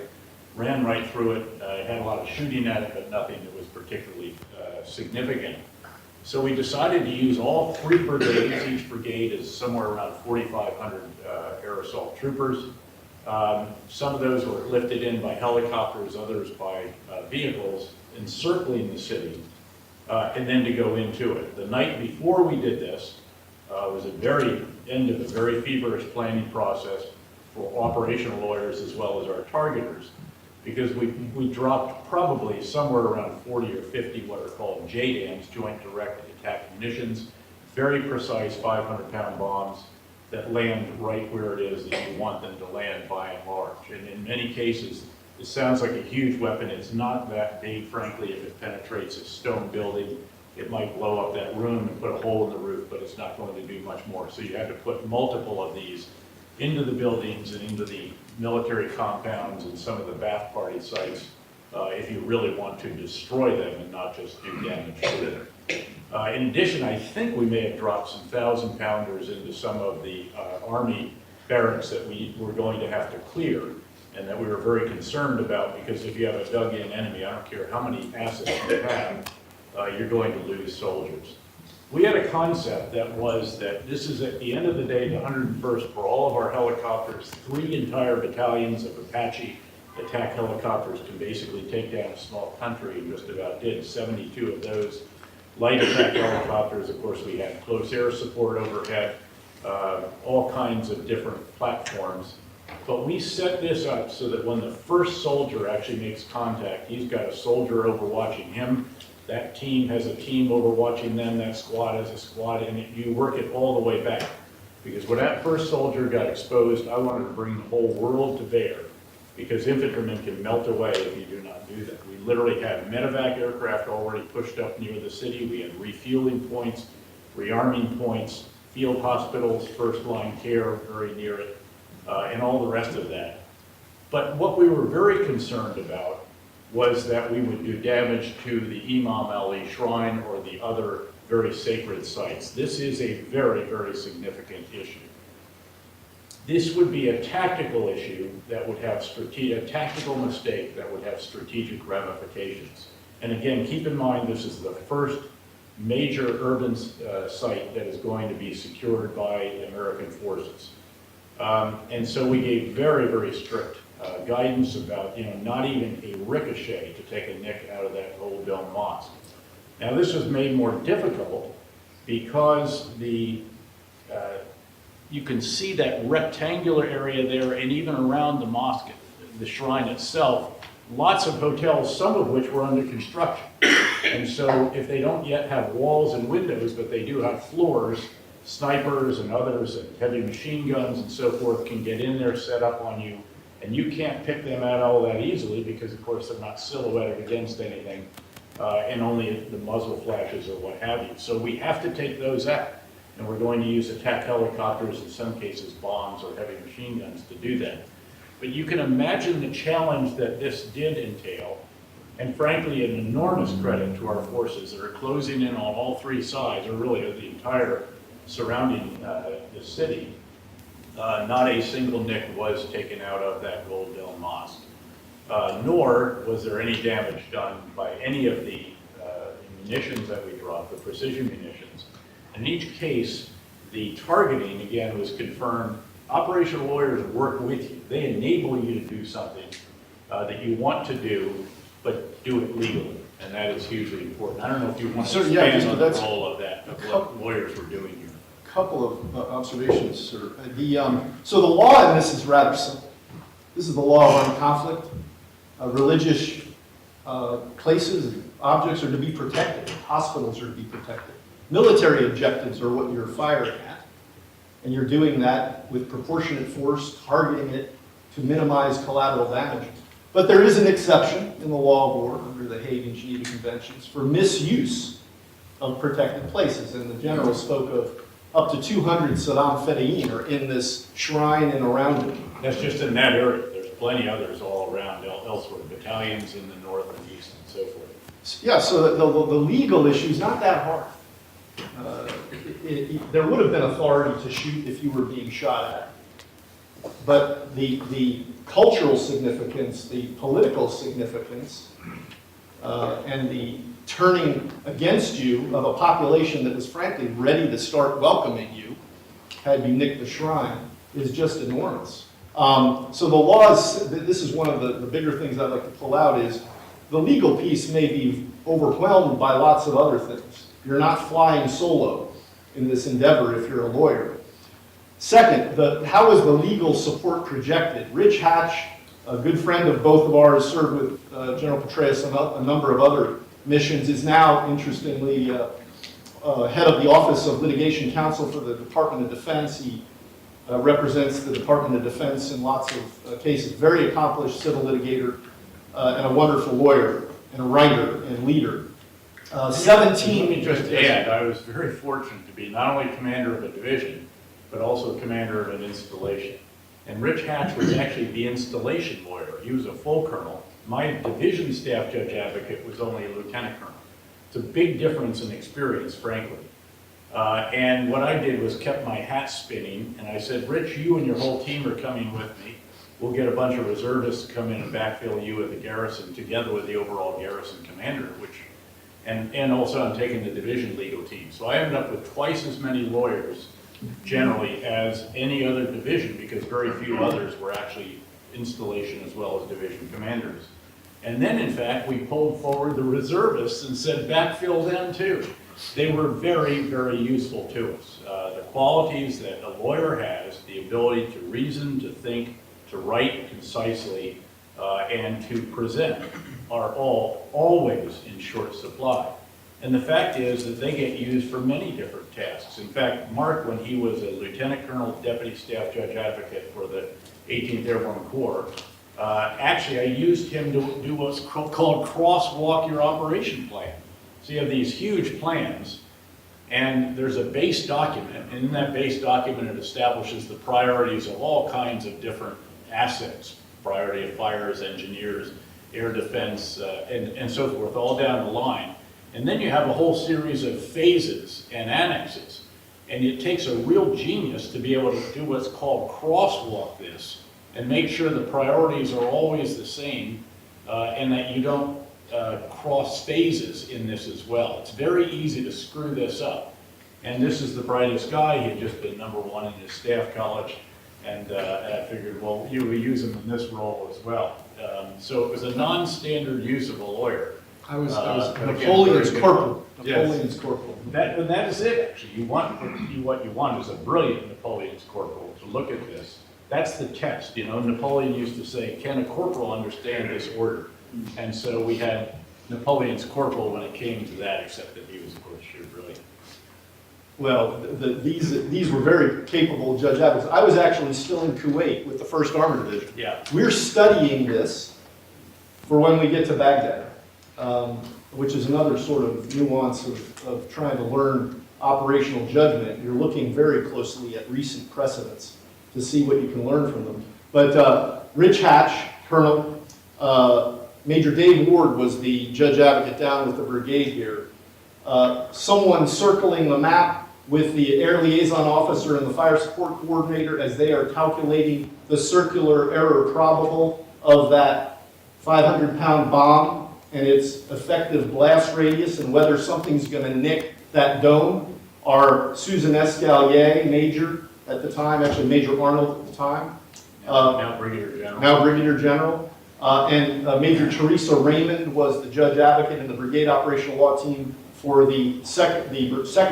ran right through it, had a lot of shooting at it, but nothing that was particularly significant. So we decided to use all 3 brigades. Each brigade is somewhere around 4,500 air assault troopers. Some of those were lifted in by helicopters, others by vehicles, encircling the city, and then to go into it. The night before we did this was the very end of a very feverish planning process for operational lawyers as well as our targeters, because we dropped probably somewhere around 40 or 50 what are called JDAMs, Joint Direct Attack Munitions, very precise 500-pound bombs that land right where it is that you want them to land by and large. And in many cases, it sounds like a huge weapon. It's not that big, frankly. If it penetrates a stone building, it might blow up that room and put a hole in the roof, but it's not going to do much more. So you had to put multiple of these into the buildings and into the military compounds and some of the bath party sites if you really want to destroy them and not just do damage to them. In addition, I think we may have dropped some 1,000-pounders into some of the Army barracks that we were going to have to clear and that we were very concerned about, because if you have a dug-in enemy, I don't care how many assets you have, you're going to lose soldiers. We had a concept that was that this is, at the end of the day, the 101st for all of our helicopters. 3 entire battalions of Apache attack helicopters can basically take down a small country, and just about did. 72 of those. Light attack helicopters, of course, we had close air support overhead, all kinds of different platforms. But we set this up so that when the first soldier actually makes contact, he's got a soldier overwatching him. That team has a team overwatching them, that squad has a squad, and you work it all the way back. Because when that first soldier got exposed, I wanted to bring the whole world to bear, because infantrymen can melt away if you do not do that. We literally had medevac aircraft already pushed up near the city. We had refueling points, rearming points, field hospitals, first-line care very near it, and all the rest of that. But what we were very concerned about was that we would do damage to the Imam Ali Shrine or the other very sacred sites. This is a very, very significant issue. This would be a tactical issue that would have a tactical mistake that would have strategic ramifications. And again, keep in mind, this is the first major urban site that is going to be secured by American forces. And so we gave very, very strict guidance about, not even a ricochet to take a nick out of that Gold Dome mosque. Now, this was made more difficult because you can see that rectangular area there, and even around the mosque, the shrine itself, lots of hotels, some of which were under construction. And so if they don't yet have walls and windows, but they do have floors, snipers and others and heavy machine guns and so forth can get in there, set up on you, and you can't pick them out all that easily because, of course, they're not silhouetted against anything, and only the muzzle flashes or what have you. So we have to take those out, and we're going to use attack helicopters, in some cases bombs or heavy machine guns to do that. But you can imagine the challenge that this did entail, and frankly, an enormous credit to our forces that are closing in on all 3 sides, or really the entire surrounding the city. Not a single nick was taken out of that Gold Dome mosque, nor was there any damage done by any of the munitions that we dropped, the precision munitions. In each case, the targeting, again, was confirmed. Operational lawyers work with you. They enable you to do something that you want to do, but do it legally, and that is hugely important. I don't know if you want to expand on the role of that, of what lawyers were doing here. Couple of observations, sir. So the law in this is rather simple. This is the law of armed conflict. Religious places, objects are to be protected. Hospitals are to be protected. Military objectives are what you're firing at, and you're doing that with proportionate force, targeting it to minimize collateral damage. But there is an exception in the law of war under the Hague and Geneva Conventions for misuse of protected places, and the general spoke of up to 200 Saddam Fedayeen are in this shrine and around it. That's just in that area. There's plenty others all around elsewhere, battalions in the north and east and so forth. Yeah, so the legal issue is not that hard. There would have been authority to shoot if you were being shot at. But the cultural significance, the political significance, and the turning against you of a population that was frankly ready to start welcoming you, had you nicked the shrine, is just enormous. So the laws, this is one of the bigger things I'd like to pull out, is the legal piece may be overwhelmed by lots of other things. You're not flying solo in this endeavor if you're a lawyer. Second, how is the legal support projected? Rich Hatch, a good friend of both of ours, served with General Petraeus on a number of other missions, is now, interestingly, head of the Office of Litigation Counsel for the Department of Defense. He represents the Department of Defense in lots of cases. Very accomplished civil litigator and a wonderful lawyer and a writer and leader. 17. Let me just add, I was very fortunate to be not only commander of a division, but also commander of an installation. And Rich Hatch was actually the installation lawyer. He was a full colonel. My division staff judge advocate was only a lieutenant colonel. It's a big difference in experience, frankly. And what I did was kept my hat spinning, and I said, Rich, you and your whole team are coming with me. We'll get a bunch of reservists to come in and backfill you at the garrison, together with the overall garrison commander, and also I'm taking the division legal team. So I ended up with twice as many lawyers, generally, as any other division, because very few others were actually installation as well as division commanders. And then, in fact, we pulled forward the reservists and said, backfill them too. They were very, very useful to us. The qualities that a lawyer has, the ability to reason, to think, to write concisely, and to present, are always in short supply. And the fact is that they get used for many different tasks. In fact, Mark, when he was a lieutenant colonel, deputy staff judge advocate for the 18th Airborne Corps, actually I used him to do what's called crosswalk your operation plan. So you have these huge plans, and there's a base document, and in that base document it establishes the priorities of all kinds of different assets, priority of fires, engineers, air defense, and so forth, all down the line. And then you have a whole series of phases and annexes. And it takes a real genius to be able to do what's called crosswalk this and make sure the priorities are always the same and that you don't cross phases in this as well. It's very easy to screw this up. And this is the brightest guy. He had just been #1 in his staff college. And I figured, well, you will use him in this role as well. So it was a non-standard use of a lawyer. I was but again, Napoleon's very good. corporal. Yes. Napoleon's corporal. That is it, actually. What you want is a brilliant Napoleon's corporal to look at this. That's the test. You know, Napoleon used to say, can a corporal understand this order? And so we had Napoleon's corporal when it came to that, except that he was, of course, sheer brilliant. Well, these were very capable judge advocates. I was actually still in Kuwait with the 1st Armored Division. Yeah. We're studying this for when we get to Baghdad, which is another sort of nuance of trying to learn operational judgment. You're looking very closely at recent precedents to see what you can learn from them. But Rich Hatch, Colonel, Major Dave Ward was the judge advocate down with the brigade here. Someone circling the map with the air liaison officer and the fire support coordinator as they are calculating the circular error probable of that 500-pound bomb and its effective blast radius and whether something's going to nick that dome are Susan Escalier, Major at the time, actually Major Arnold at the time. Now Brigadier General. Now Brigadier General. And Major Teresa Raymond was the judge advocate in the brigade operational law team for the second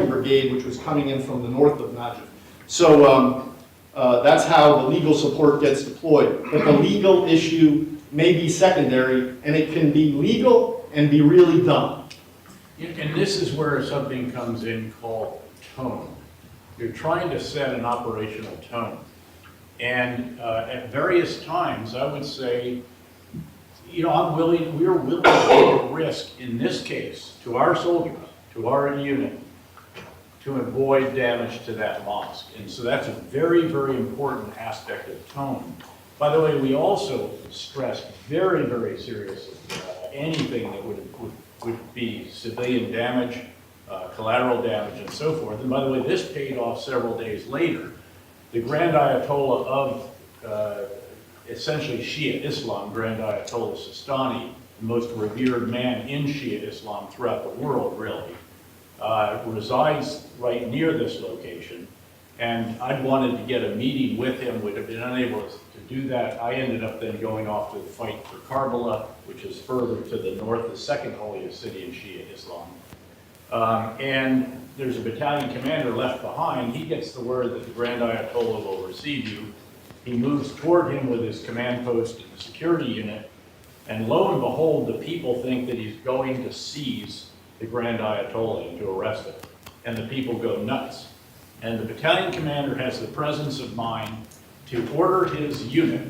brigade, which was coming in from the north of Najaf. So that's how the legal support gets deployed. But the legal issue may be secondary, and it can be legal and be really dumb. And this is where something comes in called tone. You're trying to set an operational tone. And at various times, I would say, you know, we're willing to take a risk in this case to our soldiers, to our unit, to avoid damage to that mosque. And so that's a very, very important aspect of tone. By the way, we also stressed very, very seriously anything that would be civilian damage, collateral damage, and so forth. And by the way, this paid off several days later. The Grand Ayatollah of essentially Shia Islam, Grand Ayatollah Sistani, the most revered man in Shia Islam throughout the world, really, resides right near this location. And I wanted to get a meeting with him, would have been unable to do that. I ended up then going off to the fight for Karbala, which is further to the north, the second holiest city in Shia Islam. And there's a battalion commander left behind. He gets the word that the Grand Ayatollah will receive you. He moves toward him with his command post and the security unit. And lo and behold, the people think that he's going to seize the Grand Ayatollah and to arrest him. And the people go nuts. And the battalion commander has the presence of mind to order his unit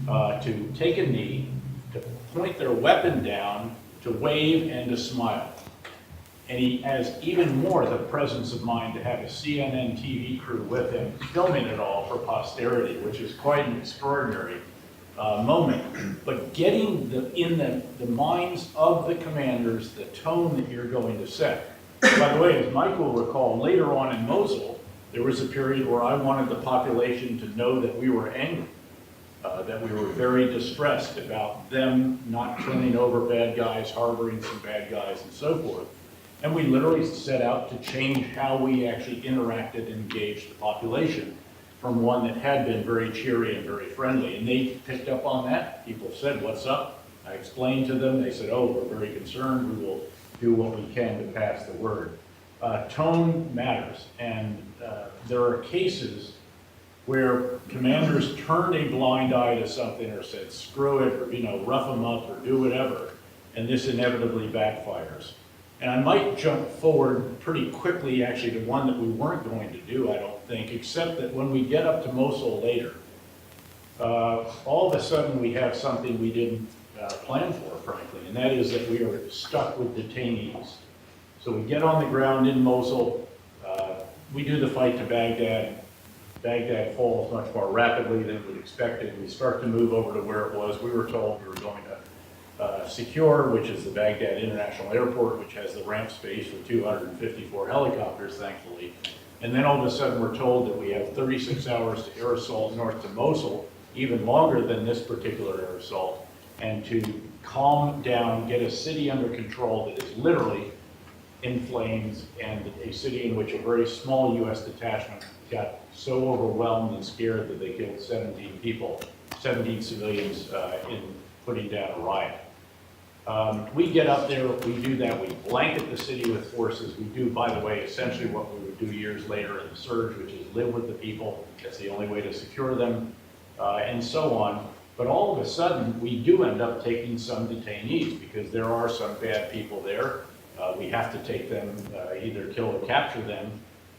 to take a knee, to point their weapon down, to wave and to smile. And he has even more the presence of mind to have a CNN TV crew with him, filming it all for posterity, which is quite an extraordinary moment. But getting in the minds of the commanders the tone that you're going to set. By the way, as Mike will recall, later on in Mosul, there was a period where I wanted the population to know that we were angry, that we were very distressed about them not turning over bad guys, harboring some bad guys, and so forth. And we literally set out to change how we actually interacted and engaged the population from one that had been very cheery and very friendly. And they picked up on that. People said, "What's up?" I explained to them. They said, "Oh, we're very concerned. We will do what we can to pass the word." Tone matters, and there are cases where commanders turned a blind eye to something or said, "Screw it," or rough them up, or do whatever, and this inevitably backfires. And I might jump forward pretty quickly, actually, to one that we weren't going to do, I don't think, except that when we get up to Mosul later, all of a sudden we have something we didn't plan for, frankly, and that is that we are stuck with detainees. So we get on the ground in Mosul, we do the fight to Baghdad. Baghdad falls much more rapidly than we'd expected. We start to move over to where it was. We were told we were going to secure, which is the Baghdad International Airport, which has the ramp space for 254 helicopters, thankfully. And then all of a sudden we're told that we have 36 hours to air assault north to Mosul, even longer than this particular air assault, and to calm down, get a city under control that is literally in flames, and a city in which a very small U.S. detachment got so overwhelmed and scared that they killed 17 people, 17 civilians in putting down a riot. We get up there, we do that, we blanket the city with forces. We do, by the way, essentially what we would do years later in the surge, which is live with the people. That's the only way to secure them, and so on. But all of a sudden, we do end up taking some detainees because there are some bad people there. We have to take them, either kill or capture them,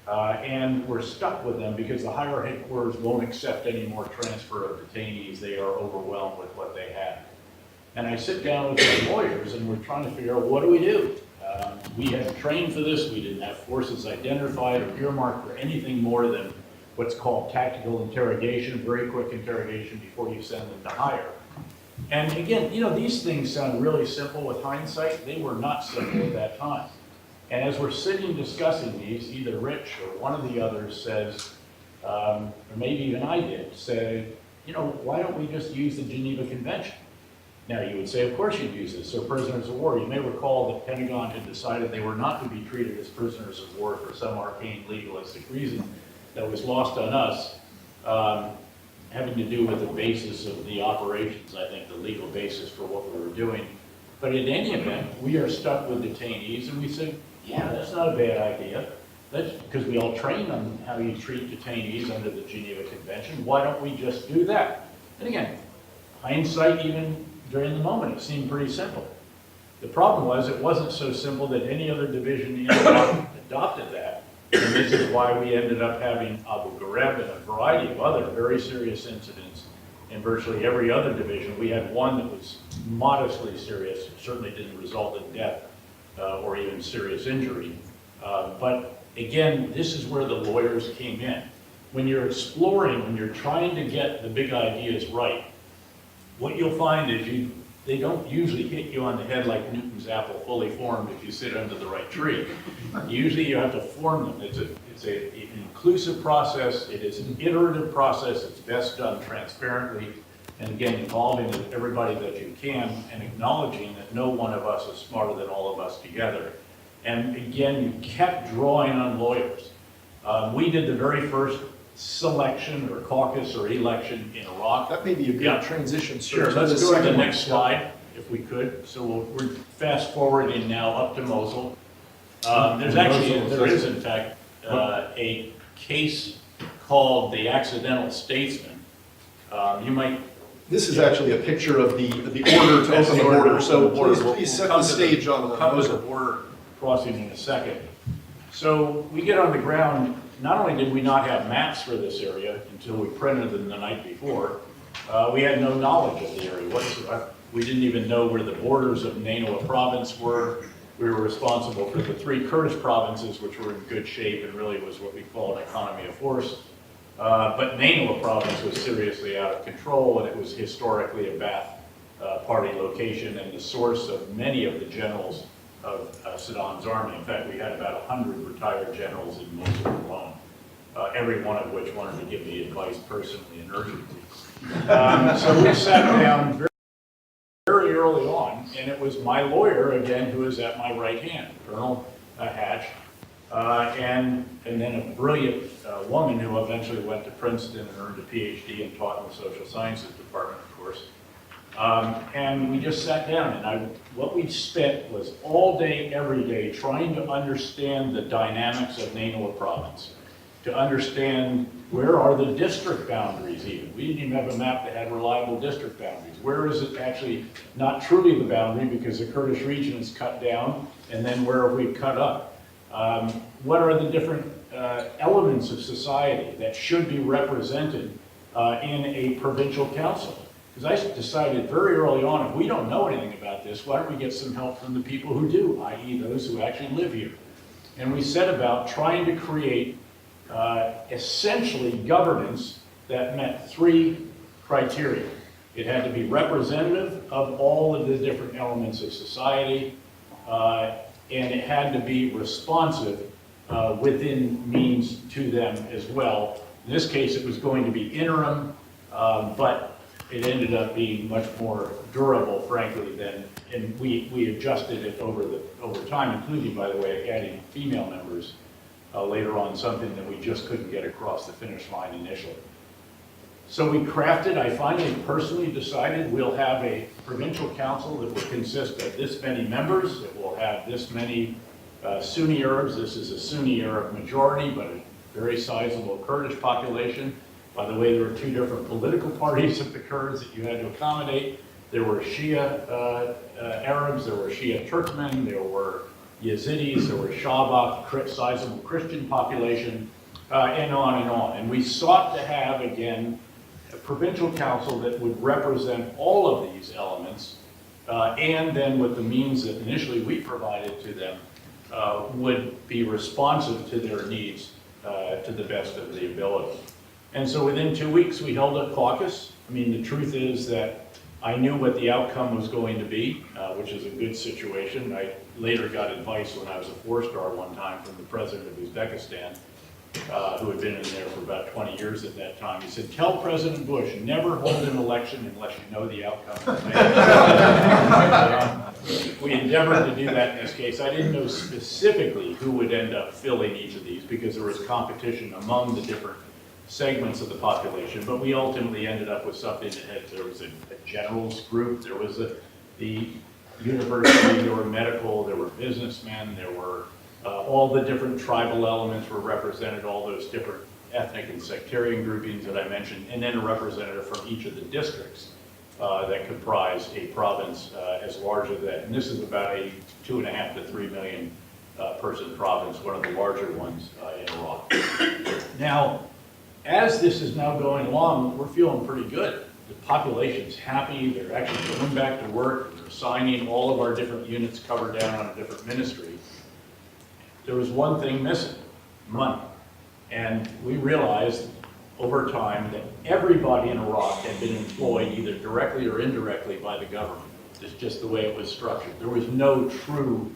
and we're stuck with them because the higher headquarters won't accept any more transfer of detainees. They are overwhelmed with what they have. And I sit down with the lawyers and we're trying to figure out, what do we do? We hadn't trained for this. We didn't have forces identified or earmarked for anything more than what's called tactical interrogation, very quick interrogation before you send them to hire. And again, these things sound really simple with hindsight. They were not simple at that time. And as we're sitting discussing these, either Rich or one of the others says, or maybe even I did, say, why don't we just use the Geneva Convention? Now you would say, of course you'd use this. They're prisoners of war. You may recall that Pentagon had decided they were not to be treated as prisoners of war for some arcane legalistic reason that was lost on us, having to do with the basis of the operations, I think, the legal basis for what we were doing. But in any event, we are stuck with detainees, and we said, yeah, that's not a bad idea. Because we all train on how you treat detainees under the Geneva Convention. Why don't we just do that? And again, hindsight, even during the moment, it seemed pretty simple. The problem was it wasn't so simple that any other division in Iraq adopted that. And this is why we ended up having Abu Ghraib and a variety of other very serious incidents in virtually every other division. We had one that was modestly serious, certainly didn't result in death or even serious injury. But again, this is where the lawyers came in. When you're exploring, when you're trying to get the big ideas right, what you'll find is they don't usually hit you on the head like Newton's apple fully formed if you sit under the right tree. Usually you have to form them. It's an inclusive process. It is an iterative process. It's best done transparently. And again, involving everybody that you can and acknowledging that no one of us is smarter than all of us together. And again, you kept drawing on lawyers. We did the very first selection or caucus or election in Iraq. That may be a Yeah. good transition, sir. Sure, to let's the go to the second one. next slide, if we could. So we're fast forwarding now up to Mosul. There is in fact a case called the Accidental Statesman. You might. This is actually a picture of the order to open the border, so please set the stage on We'll come to the Mosul. border crossing in a second. So we get on the ground, not only did we not have maps for this area until we printed them the night before, we had no knowledge of the area whatsoever. We didn't even know where the borders of Nainawa province were. We were responsible for the 3 Kurdish provinces, which were in good shape and really was what we call an economy of force. But Nainawa province was seriously out of control, and it was historically a Ba'ath party location and the source of many of the generals of Saddam's army. In fact, we had about 100 retired generals in Mosul alone, every one of which wanted to give me advice personally and urgently. So we sat down very early on, and it was my lawyer, again, who was at my right hand, Colonel Hatch, and then a brilliant woman who eventually went to Princeton and earned a PhD and taught in the social sciences department, of course. And we just sat down, and what we spent was all day, every day, trying to understand the dynamics of Nainawa province, to understand where are the district boundaries even. We didn't even have a map that had reliable district boundaries. Where is it actually not truly the boundary because the Kurdish region is cut down, and then where have we cut up? What are the different elements of society that should be represented in a provincial council? Because I decided very early on, if we don't know anything about this, why don't we get some help from the people who do, i.e. those who actually live here? And we set about trying to create essentially governance that met 3 criteria. It had to be representative of all of the different elements of society, and it had to be responsive within means to them as well. In this case, it was going to be interim, but it ended up being much more durable, frankly, and we adjusted it over time, including, by the way, adding female members later on, something that we just couldn't get across the finish line initially. So we crafted, I finally personally decided we'll have a provincial council that will consist of this many members, it will have this many Sunni Arabs. This is a Sunni Arab majority, but a very sizable Kurdish population. By the way, there were 2 different political parties of the Kurds that you had to accommodate. There were Shia Arabs, there were Shia Turkmen, there were Yazidis, there were Shabak, sizable Christian population, and on and on. And we sought to have, again, a provincial council that would represent all of these elements, and then with the means that initially we provided to them, would be responsive to their needs to the best of the ability. And so within 2 weeks, we held a caucus. I mean, the truth is that I knew what the outcome was going to be, which is a good situation. I later got advice when I was a 4-star one time from the president of Uzbekistan, who had been in there for about 20 years at that time. He said, tell President Bush, never hold an election unless you know the outcome. We endeavored to do that in this case. I didn't know specifically who would end up filling each of these because there was competition among the different segments of the population, but we ultimately ended up with something that had, there was a generals group, there was the university, there were medical, there were businessmen, there were all the different tribal elements were represented, all those different ethnic and sectarian groupings that I mentioned, and then a representative from each of the districts that comprise a province as large as that. And this is about a 2.5 to 3 million person province, one of the larger ones in Iraq. Now, as this is now going along, we're feeling pretty good. The population's happy, they're actually going back to work, they're signing, all of our different units covered down on a different ministry. There was one thing missing, money. And we realized over time that everybody in Iraq had been employed either directly or indirectly by the government. It's just the way it was structured. There was no true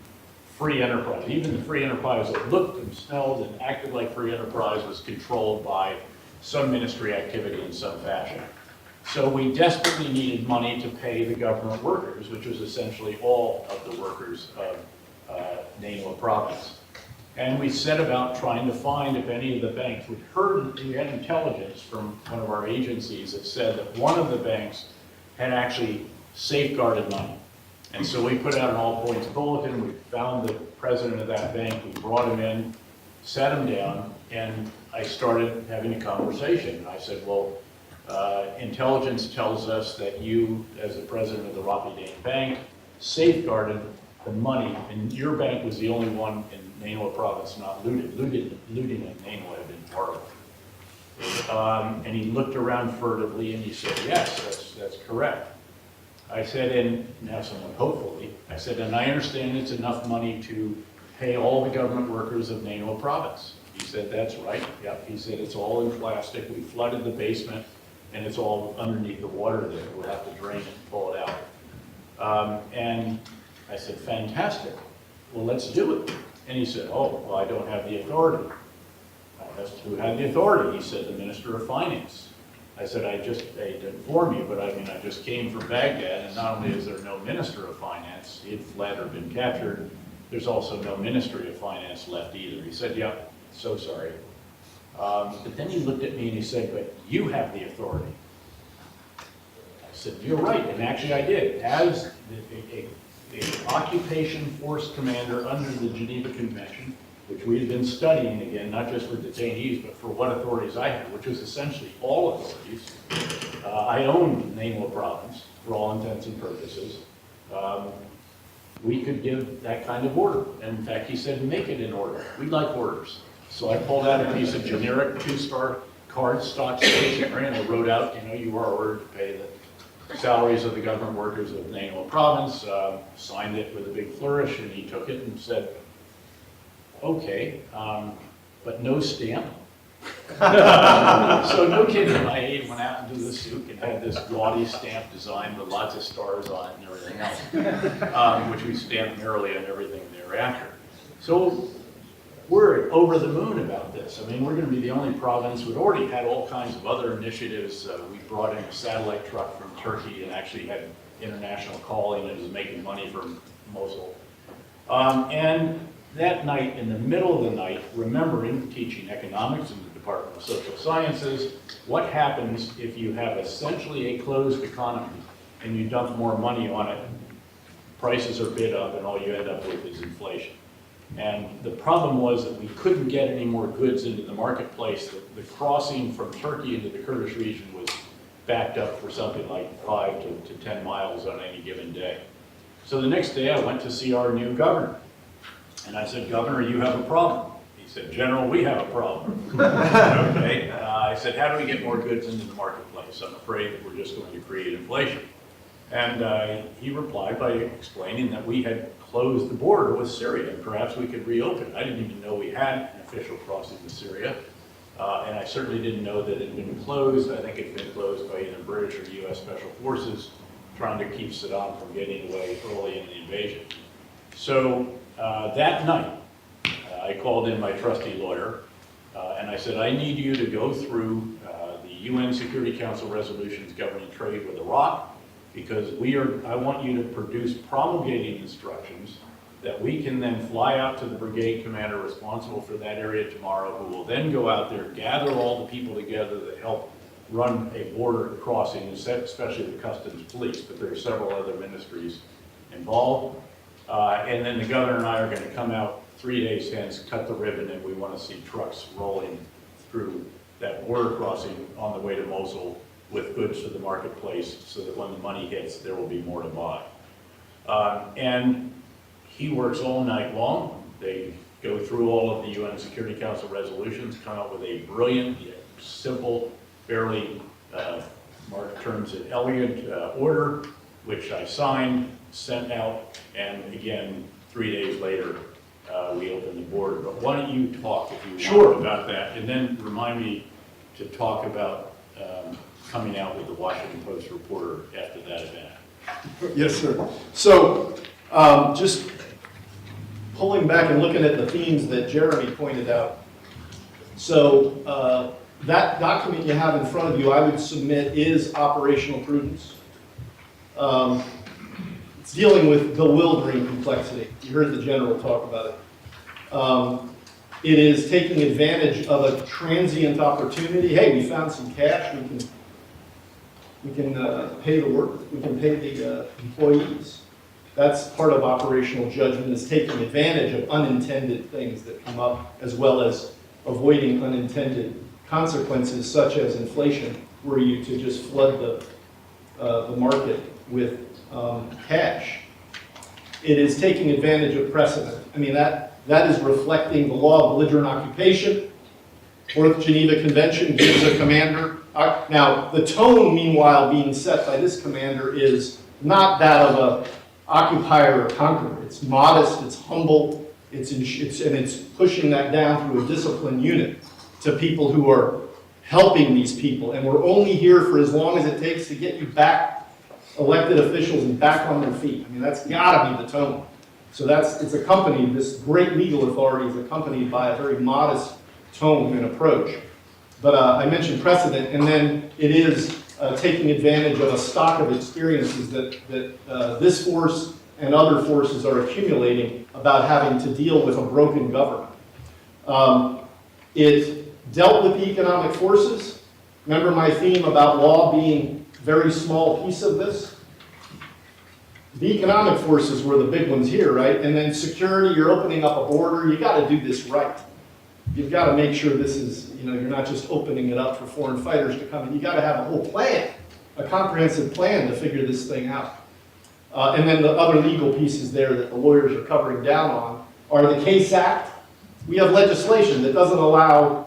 free enterprise. Even the free enterprise that looked and smelled and acted like free enterprise was controlled by some ministry activity in some fashion. So we desperately needed money to pay the government workers, which was essentially all of the workers of Nainoa province. And we set about trying to find if any of the banks, we had intelligence from one of our agencies that said that one of the banks had actually safeguarded money. And so we put out an all points bulletin, we found the president of that bank, we brought him in, sat him down, and I started having a conversation. I said, well, intelligence tells us that you, as the president of the Rocky Dane Bank, safeguarded the money, and your bank was the only one in Nainoa province not looted. Looting in Nainoa had been horrible. And he looked around furtively and he said, yes, that's correct. I said, and now someone hopefully, I said, and I understand it's enough money to pay all the government workers of Nainoa province. He said, that's right. Yep. He said, it's all in plastic. We flooded the basement and it's all underneath the water there. We'll have to drain it and pull it out. And I said, fantastic. Well, let's do it. And he said, oh, well, I don't have the authority. I asked who had the authority. He said, the Minister of Finance. I said, I hate to inform you, but I mean, I just came from Baghdad, and not only is there no Minister of Finance, he had fled or been captured, there's also no Ministry of Finance left either. He said, yep, so sorry. But then he looked at me and he said, but you have the authority. I said, you're right, and actually I did. As the occupation force commander under the Geneva Convention, which we had been studying again, not just for detainees, but for what authorities I had, which was essentially all authorities. I owned Nainoa province for all intents and purposes. We could give that kind of order. And in fact, he said, make it in order. We like orders. So I pulled out a piece of generic 2-star card stock stationery and I wrote out, you are ordered to pay the salaries of the government workers of Nainoa province, signed it with a big flourish, and he took it and said, okay, but no stamp. So no kid in my age went out into the souk and had this gaudy stamp design with lots of stars on it and everything else, which we stamped merrily on everything thereafter. So we're over the moon about this. I mean, we're going to be the only province. We'd already had all kinds of other initiatives. We brought in a satellite truck from Turkey and actually had international calling and was making money from Mosul. And that night, in the middle of the night, remembering teaching economics in the Department of Social Sciences, what happens if you have essentially a closed economy and you dump more money on it, prices are bid up and all you end up with is inflation. And the problem was that we couldn't get any more goods into the marketplace. The crossing from Turkey into the Kurdish region was backed up for something like 5 to 10 miles on any given day. So the next day I went to see our new governor. And I said, Governor, you have a problem. He said, General, we have a problem. Okay. I said, how do we get more goods into the marketplace? I'm afraid that we're just going to create inflation. And he replied by explaining that we had closed the border with Syria and perhaps we could reopen it. I didn't even know we had an official crossing to Syria. And I certainly didn't know that it had been closed. I think it had been closed by either British or U.S. Special Forces trying to keep Saddam from getting away early in the invasion. So that night, I called in my trusty lawyer and I said, I need you to go through the UN Security Council resolutions governing trade with Iraq, because I want you to produce promulgating instructions that we can then fly out to the brigade commander responsible for that area tomorrow, who will then go out there, gather all the people together that help run a border crossing, especially the customs police, but there are several other ministries involved. And then the governor and I are going to come out 3 days hence, cut the ribbon, and we want to see trucks rolling through that border crossing on the way to Mosul with goods to the marketplace so that when the money hits, there will be more to buy. And he works all night long. They go through all of the UN Security Council resolutions, come up with a brilliant, yet simple, fairly marked terms and elegant order, which I signed, sent out, and again, 3 days later, we opened the border. But why don't you talk, if you want, about that, and then remind me to talk about coming out with the Washington Post reporter after that event. Yes, sir. So just pulling back and looking at the themes that Jeremy pointed out. So that document you have in front of you, I would submit, is operational prudence. It's dealing with bewildering complexity. You heard the general talk about it. It is taking advantage of a transient opportunity. Hey, we found some cash. We can pay the work. We can pay the employees. That's part of operational judgment, is taking advantage of unintended things that come up, as well as avoiding unintended consequences such as inflation, were you to just flood the market with cash. It is taking advantage of precedent. I mean, that is reflecting the law of belligerent occupation. Fourth Geneva Convention gives a commander. Now, the tone, meanwhile, being set by this commander is not that of a occupier or conqueror. It's modest, it's humble, and it's pushing that down through a disciplined unit to people who are helping these people. And we're only here for as long as it takes to get you back, elected officials, and back on their feet. I mean, that's gotta be the tone. So it's accompanied, this great legal authority is accompanied by a very modest tone and approach. But I mentioned precedent, and then it is taking advantage of a stock of experiences that this force and other forces are accumulating about having to deal with a broken government. It dealt with the economic forces. Remember my theme about law being a very small piece of this? The economic forces were the big ones here, right? And then security, you're opening up a border, you gotta do this right. You've got to make sure this is, you're not just opening it up for foreign fighters to come in. You got to have a whole plan, a comprehensive plan to figure this thing out. And then the other legal pieces there that the lawyers are covering down on are the Case Act. We have legislation that doesn't allow,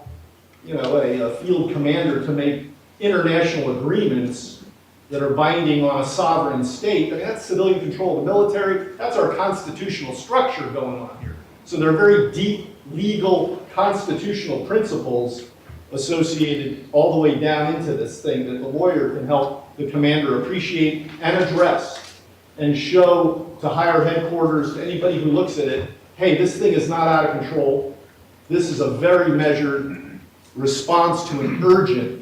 a field commander to make international agreements that are binding on a sovereign state. I mean, that's civilian control of the military. That's our constitutional structure going on here. So there are very deep legal constitutional principles associated all the way down into this thing that the lawyer can help the commander appreciate and address and show to higher headquarters, to anybody who looks at it, hey, this thing is not out of control. This is a very measured response to an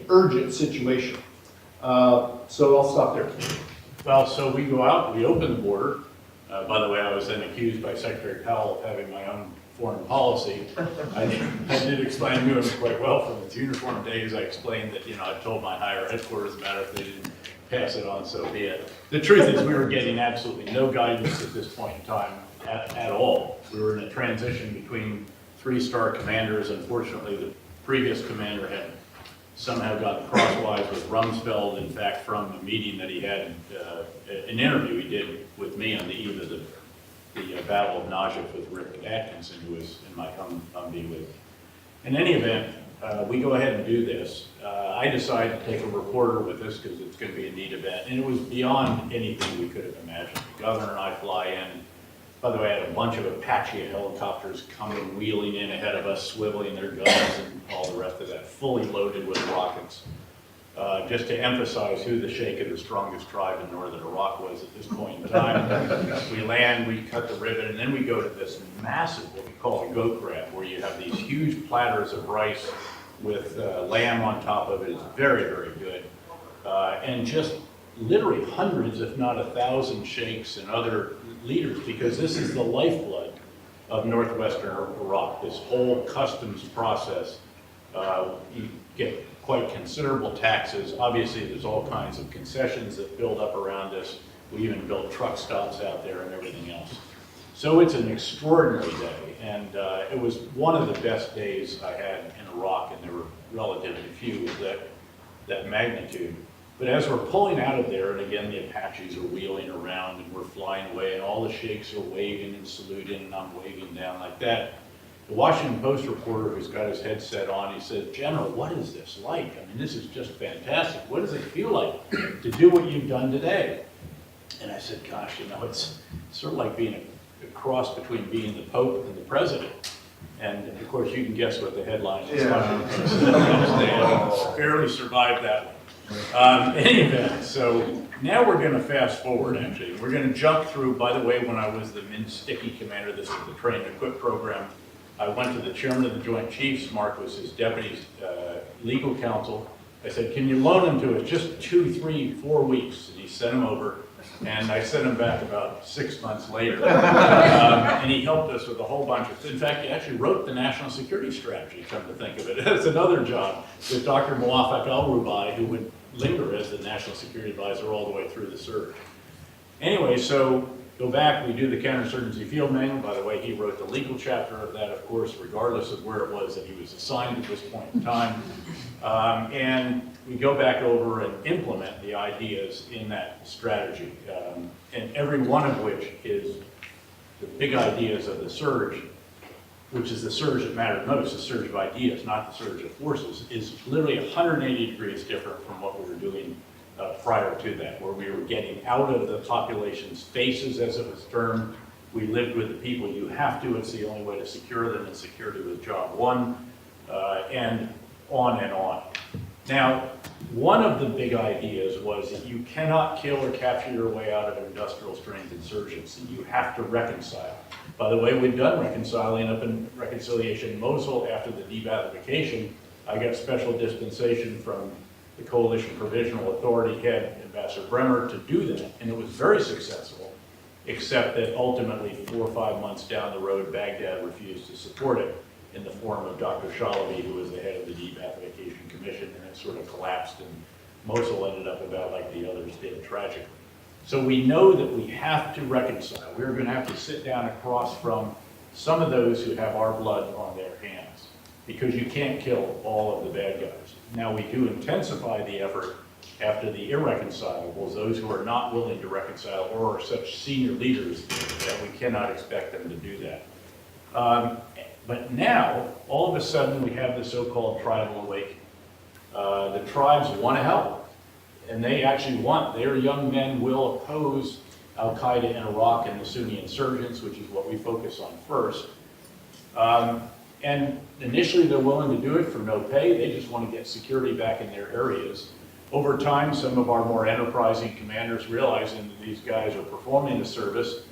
urgent situation. So I'll stop there. Well, so we go out, we open the border. By the way, I was then accused by Secretary Powell of having my own foreign policy. I did explain to him quite well from his uniform days. I explained that, I told my higher headquarters about it. If they didn't pass it on, so be it. The truth is we were getting absolutely no guidance at this point in time at all. We were in a transition between three-star commanders. Unfortunately, the previous commander had somehow gotten crosswise with Rumsfeld, in fact, from a meeting that he had, an interview he did with me on the eve of the Battle of Najaf with Rick Atkinson, who was in my Humvee with. In any event, we go ahead and do this. I decided to take a reporter with us because it's going to be a neat event, and it was beyond anything we could have imagined. The governor and I fly in. By the way, I had a bunch of Apache helicopters coming, wheeling in ahead of us, swiveling their guns and all the rest of that, fully loaded with rockets. Just to emphasize who the sheikh of the strongest tribe in northern Iraq was at this point in time. We land, we cut the ribbon, and then we go to this massive, what we call a goat grab, where you have these huge platters of rice with lamb on top of it. It's very, very good. And just literally hundreds, if not 1,000 sheikhs and other leaders, because this is the lifeblood of northwestern Iraq, this whole customs process. You get quite considerable taxes. Obviously, there's all kinds of concessions that build up around us. We even built truck stops out there and everything else. So it's an extraordinary day, and it was one of the best days I had in Iraq, and there were relatively few of that magnitude. But as we're pulling out of there, and again, the Apaches are wheeling around, and we're flying away, and all the sheikhs are waving and saluting, and I'm waving down like that. The Washington Post reporter who's got his headset on, he said, "General, what is this like? I mean, this is just fantastic. What does it feel like to do what you've done today?" And I said, "Gosh, it's sort of like being a cross between being the Pope and the President." And of course, you can guess what the headline is. Washington Post said the next day. I barely survived that one. In any event, so now we're going to fast forward, actually. We're going to jump through, by the way, when I was the Min Sticky commander, this is the train and equip program. I went to the chairman of the Joint Chiefs, Mark was his deputy legal counsel. I said, can you loan him to us just 2, 3, 4 weeks? And he sent him over, and I sent him back about 6 months later. And he helped us with a whole bunch of, in fact, he actually wrote the national security strategy, come to think of it. That's another job with Dr. Muwafaq al-Rubai, who would linger as the national security advisor all the way through the surge. Anyway, so go back, we do the counterinsurgency field manual. By the way, he wrote the legal chapter of that, of course, regardless of where it was that he was assigned at this point in time. And we go back over and implement the ideas in that strategy, and every one of which is the big ideas of the surge, which is the surge that mattered most, the surge of ideas, not the surge of forces, is literally 180 degrees different from what we were doing prior to that, where we were getting out of the population's faces, as it was termed. We lived with the people. You have to. It's the only way to secure them, and security was job one, and on and on. Now, one of the big ideas was that you cannot kill or capture your way out of industrial strength insurgency. You have to reconcile. By the way, we've done reconciling up in reconciliation in Mosul after the de-Baathification. I got special dispensation from the Coalition Provisional Authority head, Ambassador Bremer, to do that, and it was very successful, except that ultimately 4 or 5 months down the road, Baghdad refused to support it in the form of Dr. Shalaby, who was the head of the De-Baathification Commission, and it sort of collapsed, and Mosul ended up about like the others did, tragically. So we know that we have to reconcile. We're going to have to sit down across from some of those who have our blood on their hands, because you can't kill all of the bad guys. Now, we do intensify the effort after the irreconcilables, those who are not willing to reconcile or are such senior leaders that we cannot expect them to do that. But now, all of a sudden, we have the so-called tribal awakening. The tribes want to help, and they actually want, their young men will oppose Al-Qaeda in Iraq and the Sunni insurgents, which is what we focus on first. And initially, they're willing to do it for no pay. They just want to get security back in their areas. Over time, some of our more enterprising commanders realizing that these guys are performing the service,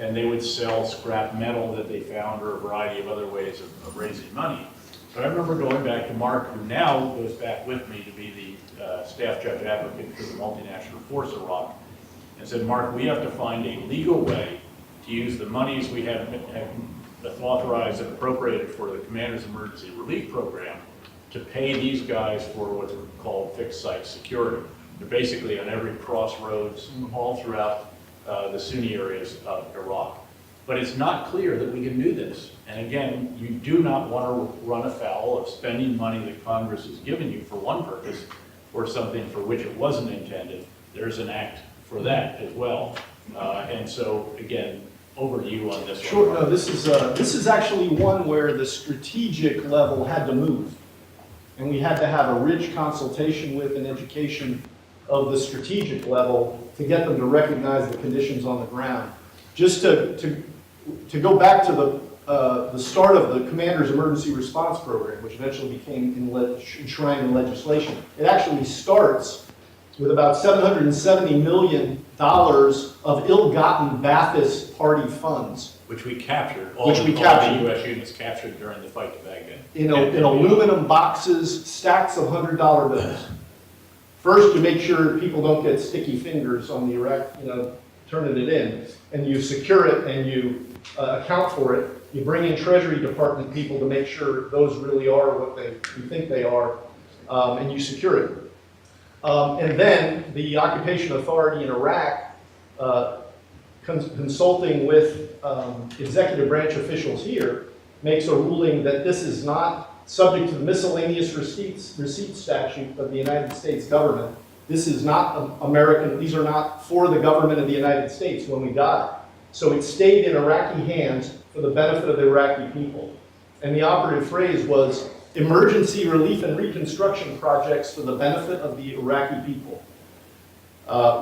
and they would sell scrap metal that they found or a variety of other ways of raising money. So I remember going back to Mark, who now goes back with me to be the staff judge advocate for the multinational force Iraq, and said, Mark, we have to find a legal way to use the monies we have authorized and appropriated for the Commander's Emergency Relief Program to pay these guys for what's called fixed site security. They're basically on every crossroads all throughout the Sunni areas of Iraq. But it's not clear that we can do this. And again, you do not want to run afoul of spending money that Congress has given you for one purpose for something for which it wasn't intended. There's an act for that as well. And so, again, over to you on this one. Sure, no, this is actually one where the strategic level had to move. And we had to have a rich consultation with and education of the strategic level to get them to recognize the conditions on the ground. Just to go back to the start of the Commander's Emergency Response Program, which eventually became enshrined in legislation, it actually starts with about $770 million of ill-gotten Ba'athist Party funds. Which we captured. All the U.S. units captured during the fight to Baghdad. In aluminum boxes, stacks of $100 bills. First, you make sure people don't get sticky fingers on the Iraq, turning it in, and you secure it and you account for it. You bring in Treasury Department people to make sure those really are what you think they are, and you secure it. And then the Occupation Authority in Iraq, consulting with executive branch officials here, makes a ruling that this is not subject to the miscellaneous receipt statute of the United States government. This is not American, these are not for the government of the United States when we got it. So it stayed in Iraqi hands for the benefit of the Iraqi people. And the operative phrase was emergency relief and reconstruction projects for the benefit of the Iraqi people.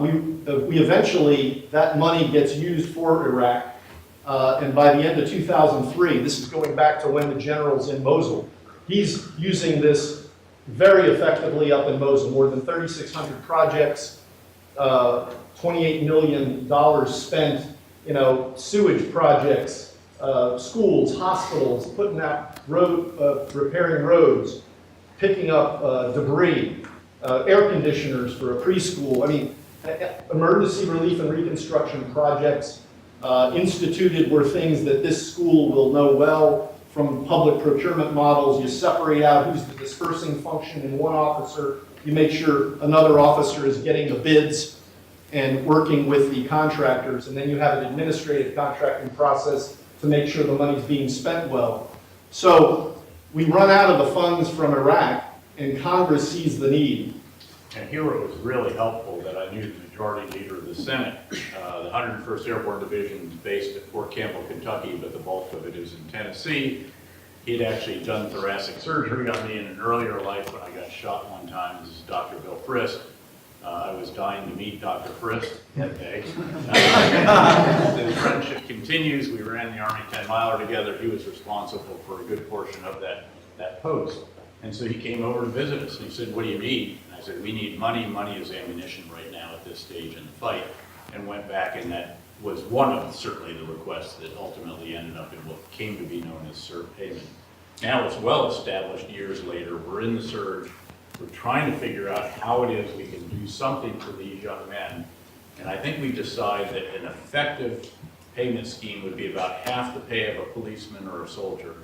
We eventually, that money gets used for Iraq, and by the end of 2003, this is going back to when the general's in Mosul, he's using this very effectively up in Mosul, more than 3,600 projects, $28 million spent, sewage projects, schools, hospitals, putting out repairing roads, picking up debris, air conditioners for a preschool. I mean, emergency relief and reconstruction projects instituted were things that this school will know well from public procurement models. You separate out who's the dispersing function in one officer. You make sure another officer is getting the bids and working with the contractors. And then you have an administrative contracting process to make sure the money's being spent well. So we run out of the funds from Iraq, and Congress sees the need. And here it was really helpful that I knew the majority leader of the Senate. The 101st Airborne Division is based at Fort Campbell, Kentucky, but the bulk of it is in Tennessee. He'd actually done thoracic surgery on me in an earlier life when I got shot one time. This is Dr. Bill Frist. I was dying to meet Dr. Frist that day. The friendship continues. We ran the Army 10-miler together. He was responsible for a good portion of that post. And so he came over to visit us, and he said, "What do you need?" And I said, "We need money. Money is ammunition right now at this stage in the fight." And went back, and that was one of certainly the requests that ultimately ended up in what came to be known as CERT payment. Now it's well established years later. We're in the surge. We're trying to figure out how it is we can do something for these young men. And I think we decided that an effective payment scheme would be about half the pay of a policeman or a soldier.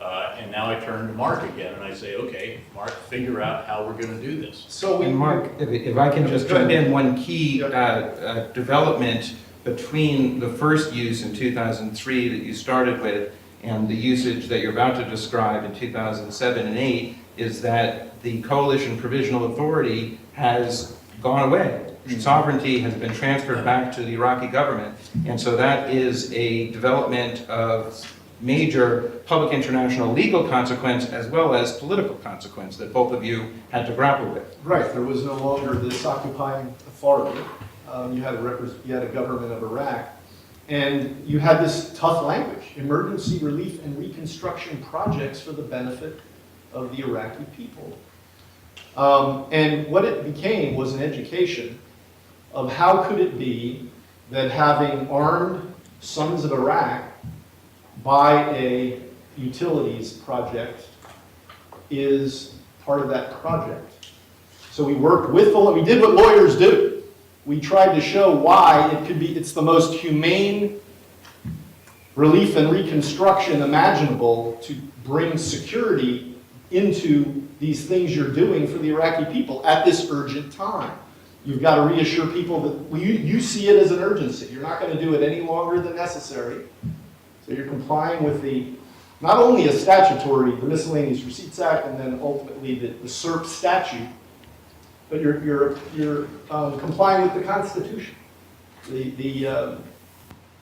And now I turn to Mark again and I say, okay, Mark, figure out how we're going to do this. So And Mark, if I can just jump in, one key development between the first use in 2003 that you started with and the usage that you're about to describe in 2007 and 8 is that the Coalition Provisional Authority has gone away. Sovereignty has been transferred back to the Iraqi government. And so that is a development of major public international legal consequence as well as political consequence that both of you had to grapple with. right, there was no longer this occupying authority. You had a government of Iraq, and you had this tough language: emergency relief and reconstruction projects for the benefit of the Iraqi people. And what it became was an education of how could it be that having armed sons of Iraq buy a utilities project is part of that project. So we worked with we did what lawyers do. We tried to show why it could be, it's the most humane relief and reconstruction imaginable to bring security into these things you're doing for the Iraqi people at this urgent time. You've got to reassure people that you see it as an urgency. You're not going to do it any longer than necessary. So you're complying with not only a statutory, the Miscellaneous Receipts Act, and then ultimately the CERP statute, but you're complying with the Constitution, the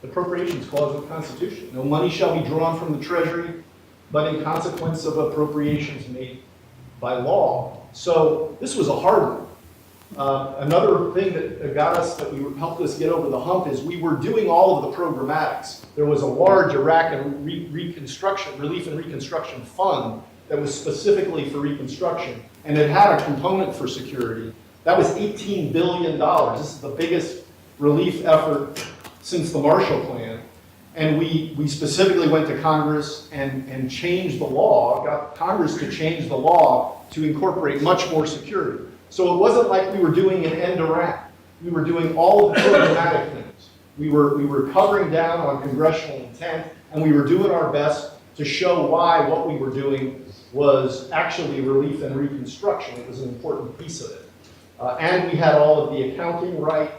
appropriations clause of the Constitution. No money shall be drawn from the Treasury, but in consequence of appropriations made by law. So this was a hard one. Another thing that helped us get over the hump is we were doing all of the programmatics. There was a large Iraq and relief and reconstruction fund that was specifically for reconstruction, and it had a component for security. That was $18 billion. This is the biggest relief effort since the Marshall Plan. And we specifically went to Congress and changed the law, got Congress to change the law to incorporate much more security. So it wasn't like we were doing an end around. We were doing all of the programmatic things. We were covering down on congressional intent, and we were doing our best to show why what we were doing was actually relief and reconstruction. It was an important piece of it. And we had all of the accounting right.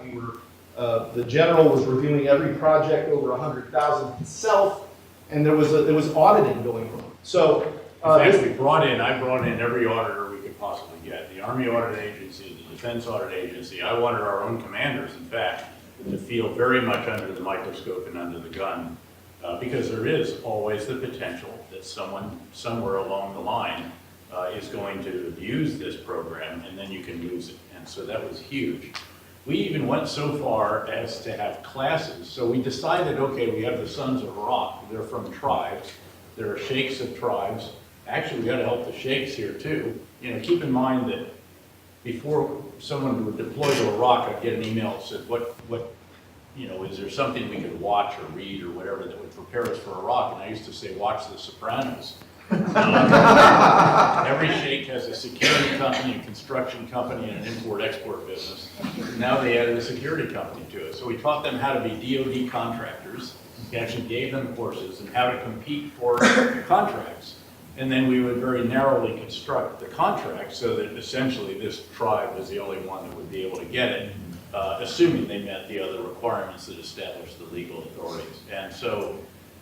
The general was reviewing every project over $100,000 himself, and there was auditing going on. So In fact, I brought in every auditor we could possibly get. The Army Audit Agency, the Defense Audit Agency. I wanted our own commanders, in fact, to feel very much under the microscope and under the gun, because there is always the potential that someone somewhere along the line is going to abuse this program, and then you can lose it. And so that was huge. We even went so far as to have classes. So we decided, okay, we have the Sons of Iraq. They're from tribes. There are sheikhs of tribes. Actually, we got to help the sheikhs here too. Keep in mind that before someone would deploy to Iraq, I'd get an email that said, what you know, is there something we could watch or read or whatever that would prepare us for Iraq? And I used to say, watch The Sopranos. Every sheikh has a security company, a construction company, and an import-export business. Now they added a security company to it. So we taught them how to be DoD contractors. We actually gave them courses on how to compete for contracts. And then we would very narrowly construct the contract so that essentially this tribe was the only one that would be able to get it, assuming they met the other requirements that established the legal authorities. And so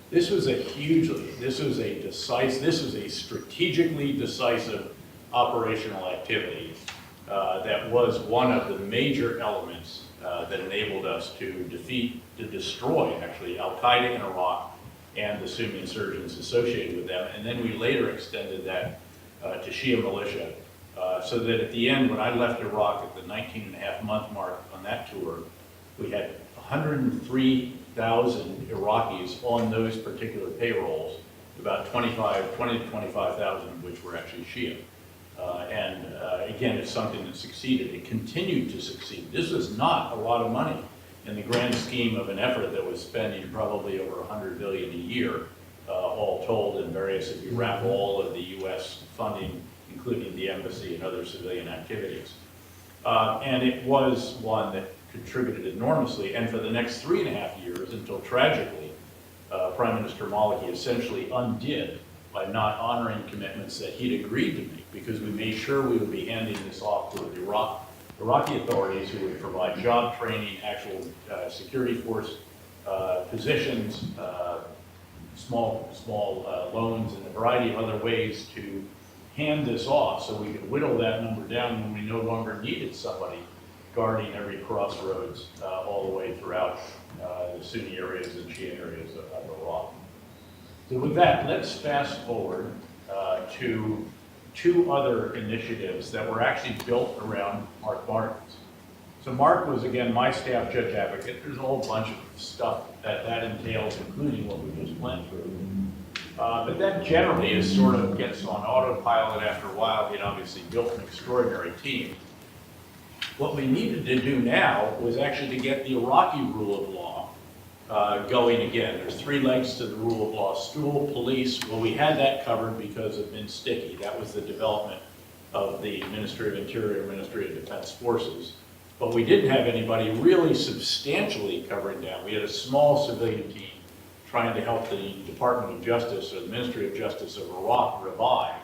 this was a strategically decisive operational activity that was one of the major elements that enabled us to destroy actually Al-Qaeda in Iraq and the Sunni insurgents associated with them. And then we later extended that to Shia militia, so that at the end, when I left Iraq at the 19-and-a-half-month mark on that tour, we had 103,000 Iraqis on those particular payrolls, about 20 to 25,000 of which were actually Shia. Again, it's something that succeeded. It continued to succeed. This was not a lot of money in the grand scheme of an effort that was spending probably over $100 billion a year, all told, in various, if you wrap all of the U.S. funding, including the embassy and other civilian activities. And it was one that contributed enormously, and for the next 3.5 years, until tragically, Prime Minister Maliki essentially undid by not honoring commitments that he'd agreed to make, because we made sure we would be handing this off to the Iraqi authorities who would provide job training, actual security force positions, small loans, and a variety of other ways to hand this off so we could whittle that number down when we no longer needed somebody guarding every crossroads all the way throughout the Sunni areas and Shia areas of Iraq. So with that, let's fast forward to two other initiatives that were actually built around Mark Martin's. So Mark was, again, my staff judge advocate. There's a whole bunch of stuff that entails, including what we just went through. But that generally is sort of gets on autopilot after a while. He'd obviously built an extraordinary team. What we needed to do now was actually to get the Iraqi rule of law going again. There's 3 legs to the rule of law: stool, police. Well, we had that covered because of Min-Sticky. That was the development of the Ministry of Interior, Ministry of Defense Forces. But we didn't have anybody really substantially covering down. We had a small civilian team trying to help the Department of Justice or the Ministry of Justice of Iraq revive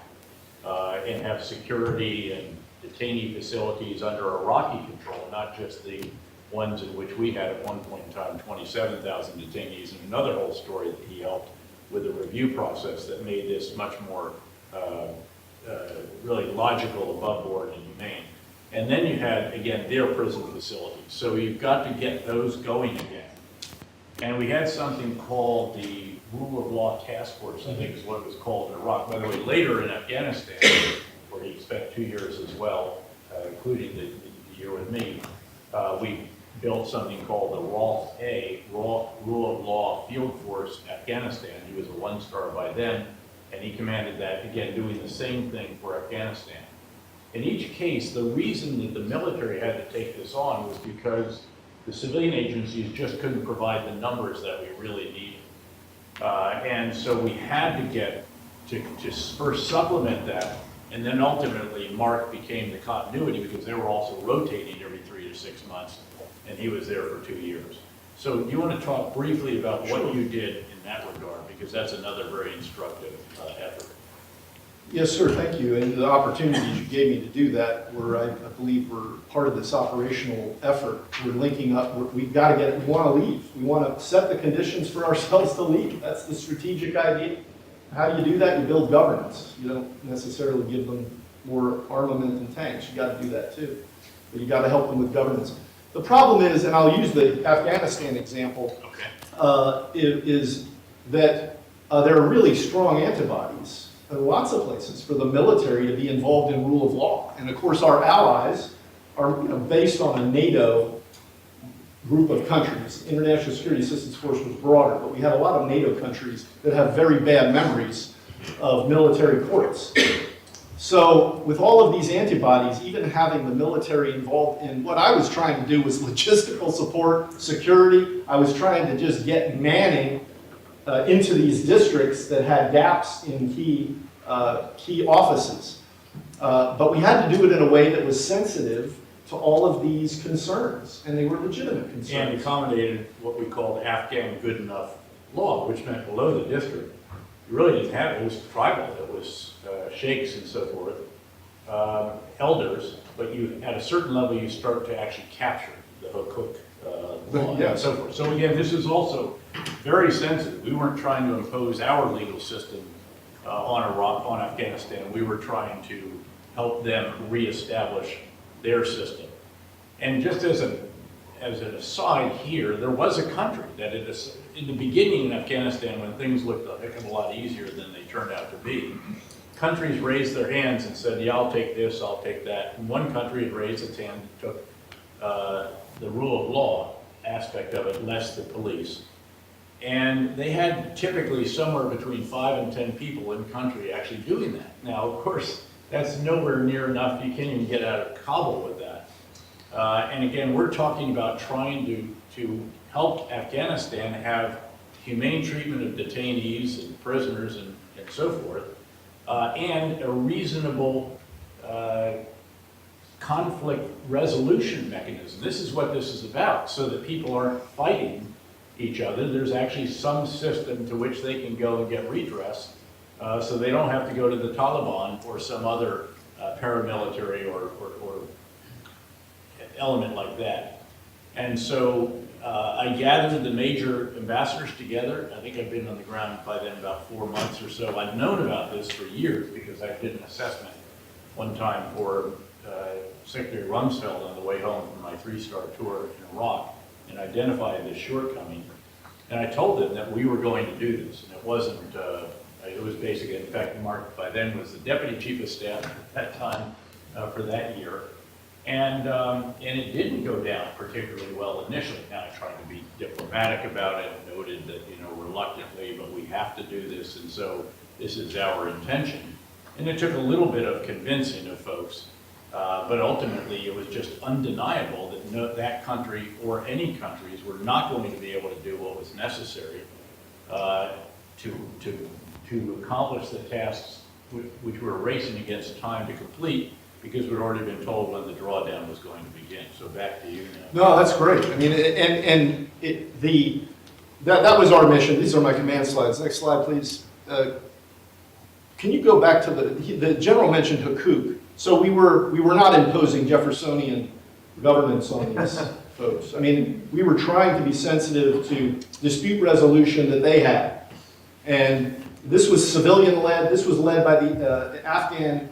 and have security and detainee facilities under Iraqi control, not just the ones in which we had at one point in time 27,000 detainees, and another whole story that he helped with a review process that made this much more really logical, above board, and humane. And then you had, again, their prison facilities. So you've got to get those going again. And we had something called the Rule of Law Task Force, I think is what it was called in Iraq. By the way, later in Afghanistan, where he spent 2 years as well, including the year with me, we built something called the RALF-A, Rule of Law Field Force Afghanistan. He was a 1-star by then, and he commanded that, again, doing the same thing for Afghanistan. In each case, the reason that the military had to take this on was because the civilian agencies just couldn't provide the numbers that we really needed. And so we had to get to first supplement that, and then ultimately Mark became the continuity because they were also rotating every 3 to 6 months, and he was there for 2 years. So do you want to talk briefly about what you did in that regard, because that's another very instructive effort. Yes, sir, thank you. And the opportunities you gave me to do that were, I believe, were part of this operational effort. We're linking up, we've got to get, we want to leave. We want to set the conditions for ourselves to leave. That's the strategic idea. How do you do that? You build governance. You don't necessarily give them more armament and tanks. You got to do that too. But you got to help them with governance. The problem is, and I'll use the Afghanistan example, is that there are really strong antibodies in lots of places for the military to be involved in rule of law. And of course, our allies are based on a NATO group of countries. International Security Assistance Force was broader, but we had a lot of NATO countries that have very bad memories of military courts. So with all of these antibodies, even having the military involved in what I was trying to do was logistical support, security. I was trying to just get manning into these districts that had gaps in key offices. But we had to do it in a way that was sensitive to all of these concerns, and they were legitimate concerns. And accommodated what we called Afghan good enough law, which meant below the district, you really didn't have it. It was tribal. It was sheikhs and so forth, elders, but you, at a certain level, you start to actually capture the Hukuk law and so forth. So again, this is also very sensitive. We weren't trying to impose our legal system on Iraq, on Afghanistan. We were trying to help them reestablish their system. And just as an aside here, there was a country that in the beginning in Afghanistan, when things looked a heck of a lot easier than they turned out to be, countries raised their hands and said, yeah, I'll take this, I'll take that. And one country had raised its hand and took the rule of law aspect of it, less the police. And they had typically somewhere between 5 and 10 people in country actually doing that. Now, of course, that's nowhere near enough. You can't even get out of Kabul with that. And again, we're talking about trying to help Afghanistan have humane treatment of detainees and prisoners and so forth, and a reasonable conflict resolution mechanism. This is what this is about, so that people aren't fighting each other. There's actually some system to which they can go and get redress, so they don't have to go to the Taliban or some other paramilitary or element like that. And so I gathered the major ambassadors together. I think I've been on the ground by then about 4 months or so. I'd known about this for years because I did an assessment one time for Secretary Rumsfeld on the way home from my 3-star tour in Iraq, and identified this shortcoming. And I told them that we were going to do this, and it wasn't, it was basically, in fact, Mark by then was the Deputy Chief of Staff at that time for that year. And it didn't go down particularly well initially. Now, I tried to be diplomatic about it, noted that, reluctantly, but we have to do this, and so this is our intention. And it took a little bit of convincing of folks, but ultimately it was just undeniable that that country or any countries were not going to be able to do what was necessary to accomplish the tasks which we're racing against time to complete, because we'd already been told when the drawdown was going to begin. So back to you now. No, that's great. I mean, that was our mission. These are my command slides. Next slide, please. Can you go back to the general mentioned Hukuk? So we were not imposing Jeffersonian governance on these folks. I mean, we were trying to be sensitive to dispute resolution that they had. And this was civilian-led. This was led by the Afghan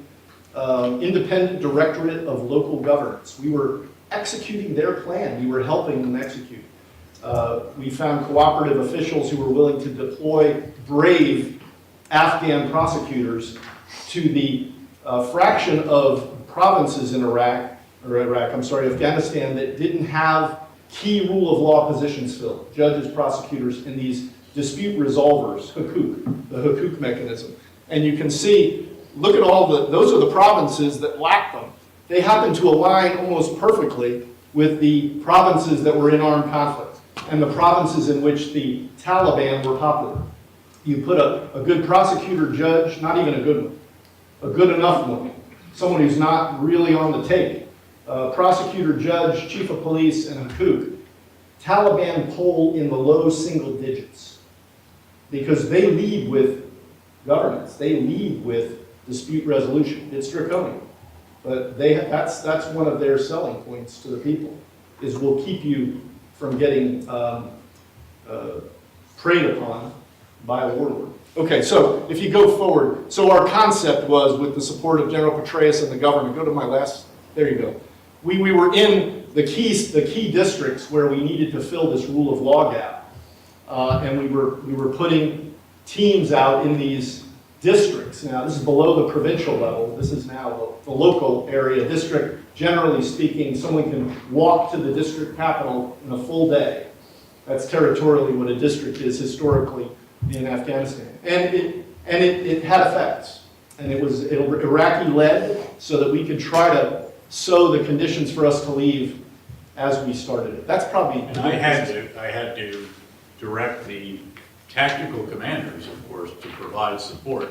Independent Directorate of Local Governance. We were executing their plan. We were helping them execute. We found cooperative officials who were willing to deploy brave Afghan prosecutors to the fraction of provinces in Afghanistan that didn't have key rule of law positions filled. Judges, prosecutors, and these dispute resolvers, Hukuk, the Hukuk mechanism. And you can see, look at those are the provinces that lacked them. They happen to align almost perfectly with the provinces that were in armed conflict and the provinces in which the Taliban were popular. You put a good prosecutor, judge, not even a good one, a good enough one, someone who's not really on the take. Prosecutor, judge, chief of police, and Hukuk. Taliban poll in the low single digits because they lead with governance. They lead with dispute resolution. It's draconian, but that's one of their selling points to the people, is we'll keep you from getting preyed upon by a warlord. Okay, so if you go forward, so our concept was, with the support of General Petraeus and the government, go to my last, there you go. We were in the key districts where we needed to fill this rule of law gap, and we were putting teams out in these districts. Now, this is below the provincial level. This is now the local area district. Generally speaking, someone can walk to the district capital in a full day. That's territorially what a district is historically in Afghanistan. And it had effects. and it was Iraqi-led so that we could try to sow the conditions for us to leave as we started it. That's probably. And I had to direct the tactical commanders, of course, to provide support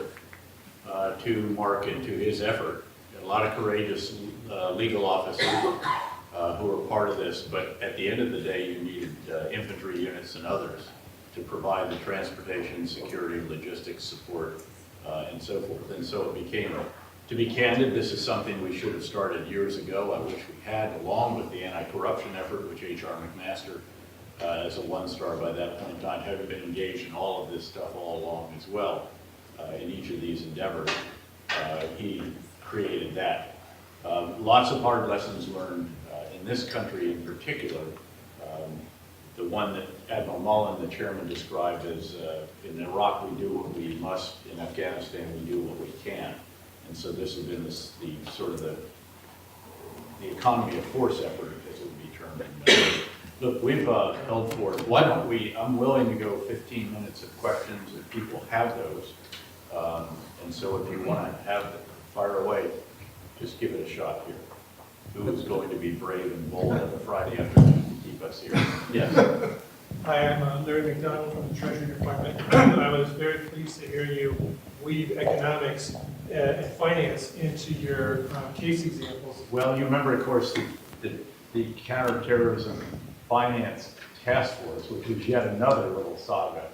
to Mark and to his effort. A lot of courageous legal officers who were part of this, but at the end of the day, you needed infantry units and others to provide the transportation, security, logistics support, and so forth. And so it became, to be candid, this is something we should have started years ago. I wish we had, along with the anti-corruption effort, which H.R. McMaster, as a one-star by that point in time, had been engaged in all of this stuff all along as well. In each of these endeavors, he created that. Lots of hard lessons learned in this country in particular. The one that Admiral Mullen, the chairman, described as in Iraq we do what we must, in Afghanistan we do what we can. And so this has been the sort of the economy of force effort, as it would be termed. Look, we've held for, why don't we, I'm willing to go 15 minutes of questions if people have those. And so if you want to have fire away, just give it a shot here. Who is going to be brave and bold on a Friday afternoon to keep us here? Yes. Hi, I'm Larry McDonald from the Treasury Department. I was very pleased to hear you weave economics and finance into your case examples. Well, you remember, of course, the counterterrorism finance task force, which was yet another little saga,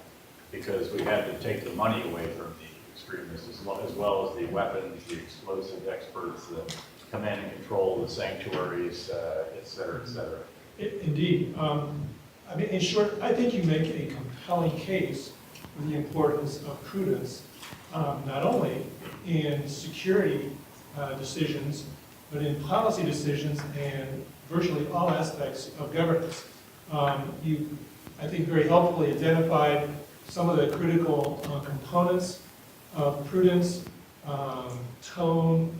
because we had to take the money away from the extremists, as well as the weapons, the explosive experts, the command and control, the sanctuaries, et cetera, et cetera. Indeed. I mean, in short, I think you make a compelling case for the importance of prudence, not only in security decisions, but in policy decisions and virtually all aspects of governance. You, I think, very helpfully identified some of the critical components of prudence, tone,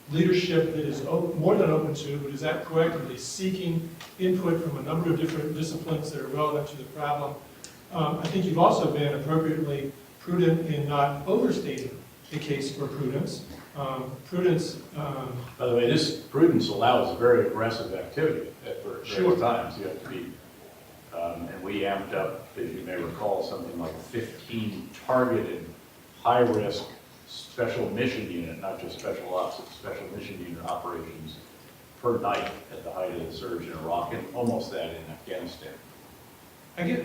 leadership that is more than open to, but is proactively seeking input from a number of different disciplines that are relevant to the problem. I think you've also been appropriately prudent in not overstating the case for prudence. Prudence. By the way, this prudence allows very aggressive activity at various times. You have to be, and we amped up, as you may recall, something like 15 targeted, high-risk special mission unit, not just special ops, but special mission unit operations per night at the height of the surge in Iraq, and almost that in Afghanistan.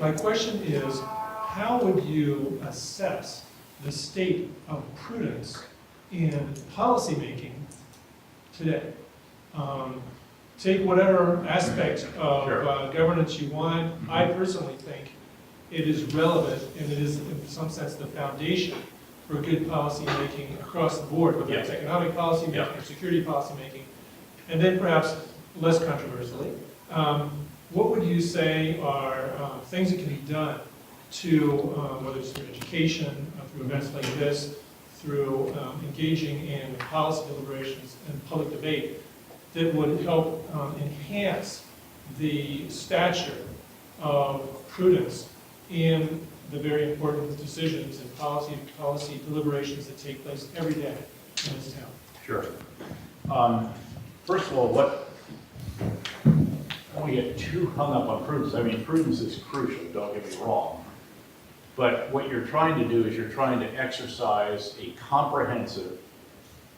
My question is, how would you assess the state of prudence in policymaking today? Take whatever aspect of governance you want. I personally think it is relevant, and it is, in some sense, the foundation for good policy making across the board, whether it's economic policy making or security policy making. And then perhaps less controversially, what would you say are things that can be done to, whether it's through education, through events like this, through engaging in policy deliberations and public debate, that would help enhance the stature of prudence in the very important decisions and policy deliberations that take place every day in this town? Sure. First of all, we get too hung up on prudence. I mean, prudence is crucial, don't get me wrong. But what you're trying to do is you're trying to exercise a comprehensive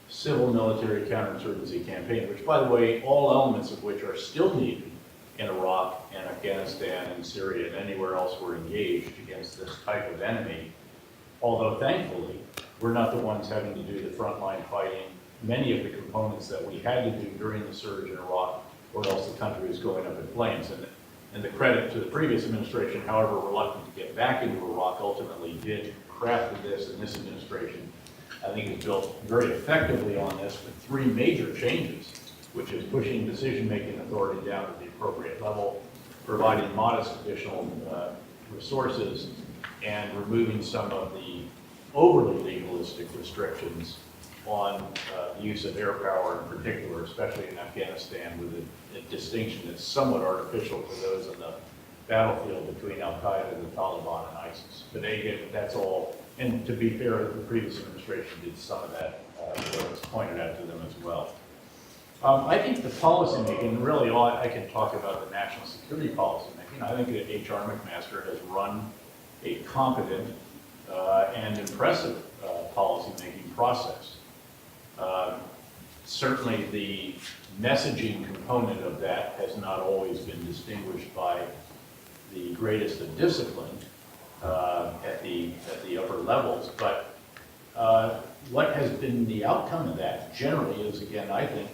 civil military counterinsurgency campaign, which, by the way, all elements of which are still needed in Iraq and Afghanistan and Syria and anywhere else we're engaged against this type of enemy. Although, thankfully, we're not the ones having to do the frontline fighting. Many of the components that we had to do during the surge in Iraq, or else the country was going up in flames. And the credit to the previous administration, however reluctant to get back into Iraq, ultimately did craft this, and this administration, I think, has built very effectively on this with 3 major changes, which is pushing decision-making authority down to the appropriate level, providing modest additional resources, and removing some of the overly legalistic restrictions on the use of air power in particular, especially in Afghanistan, with a distinction that's somewhat artificial for those on the battlefield between Al-Qaeda, the Taliban, and ISIS. But again, that's all And to be fair, the previous administration did some of that, what was pointed out to them as well. I think the policy making, really all I can talk about the national security policy making. I think that H.R. McMaster has run a competent and impressive policy making process. Certainly the messaging component of that has not always been distinguished by the greatest of discipline at the upper levels, but what has been the outcome of that generally is, again, I think,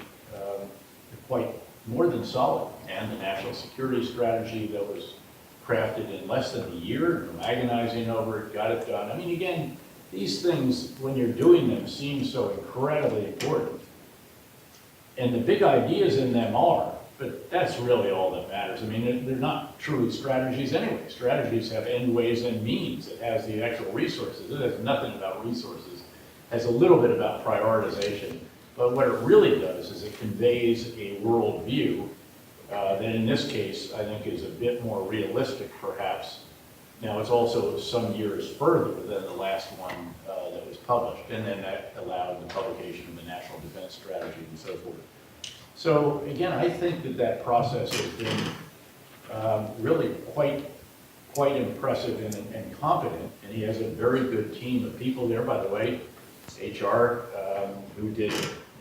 quite more than solid. And the national security strategy that was crafted in less than a year, no agonizing over it, got it done. I mean, again, these things, when you're doing them, seem so incredibly important. And the big ideas in them are, but that's really all that matters. I mean, they're not truly strategies anyway. Strategies have end, ways, and means. It has the actual resources. It has nothing about resources. It has a little bit about prioritization. But what it really does is it conveys a worldview that in this case, I think is a bit more realistic perhaps. Now, it's also some years further than the last one that was published, and then that allowed the publication of the National Defense Strategy and so forth. So again, I think that that process has been really quite impressive and competent, and he has a very good team of people there, by the way. HR, who did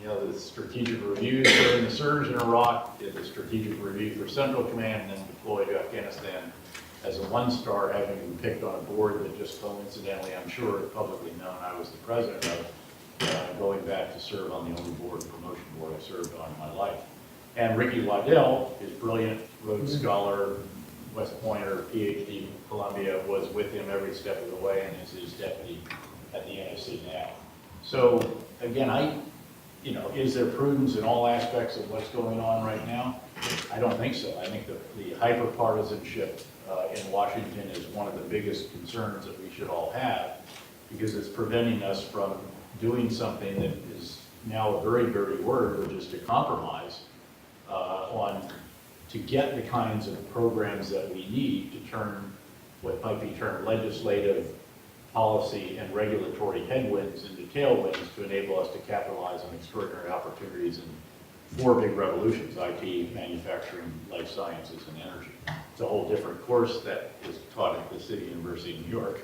the strategic reviews during the surge in Iraq, did the strategic review for Central Command, and then deployed to Afghanistan as a one-star, having been picked on a board that just coincidentally, I'm sure, publicly known I was the president of, going back to serve on the only board, promotion board I served on in my life. And Ricky Waddell, his brilliant Rhodes Scholar, West Pointer, PhD from Columbia, was with him every step of the way and is his deputy at the NSC now. So again, is there prudence in all aspects of what's going on right now? I don't think so. I think the hyper-partisanship in Washington is one of the biggest concerns that we should all have, because it's preventing us from doing something that is now a very dirty word, which is to compromise to get the kinds of programs that we need to turn what might be termed legislative, policy, and regulatory headwinds into tailwinds to enable us to capitalize on extraordinary opportunities in 4 big revolutions: IT, manufacturing, life sciences, and energy. It's a whole different course that is taught at the City University of New York.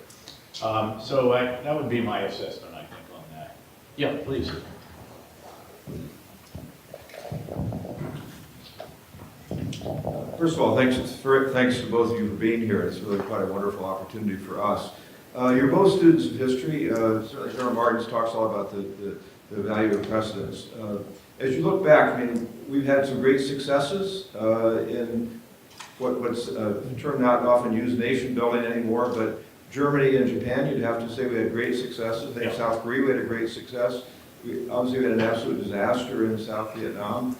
So that would be my assessment, I think, on that. Yeah, please. First of all, thanks to both of you for being here. It's really quite a wonderful opportunity for us. You're both students of history. Certainly General Martin talks a lot about the value of precedents. As you look back, I mean, we've had some great successes in what's a term not often used, nation building anymore, but Germany and Japan, you'd have to say we had great successes. I think South Korea, we had a great success. Obviously, we had an absolute disaster in South Vietnam.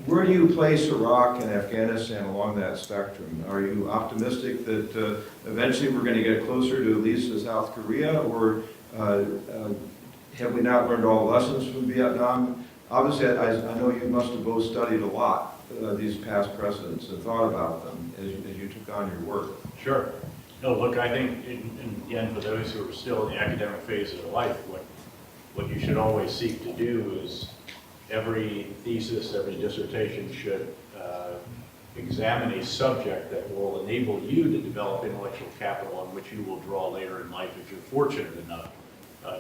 Where do you place Iraq and Afghanistan along that spectrum? Are you optimistic that eventually we're going to get closer to at least to South Korea, or have we not learned all the lessons from Vietnam? Obviously, I know you must have both studied a lot these past precedents and thought about them as you took on your work. Sure. No, look, I think, again, for those who are still in the academic phase of their life, what you should always seek to do is every thesis, every dissertation should examine a subject that will enable you to develop intellectual capital on which you will draw later in life if you're fortunate enough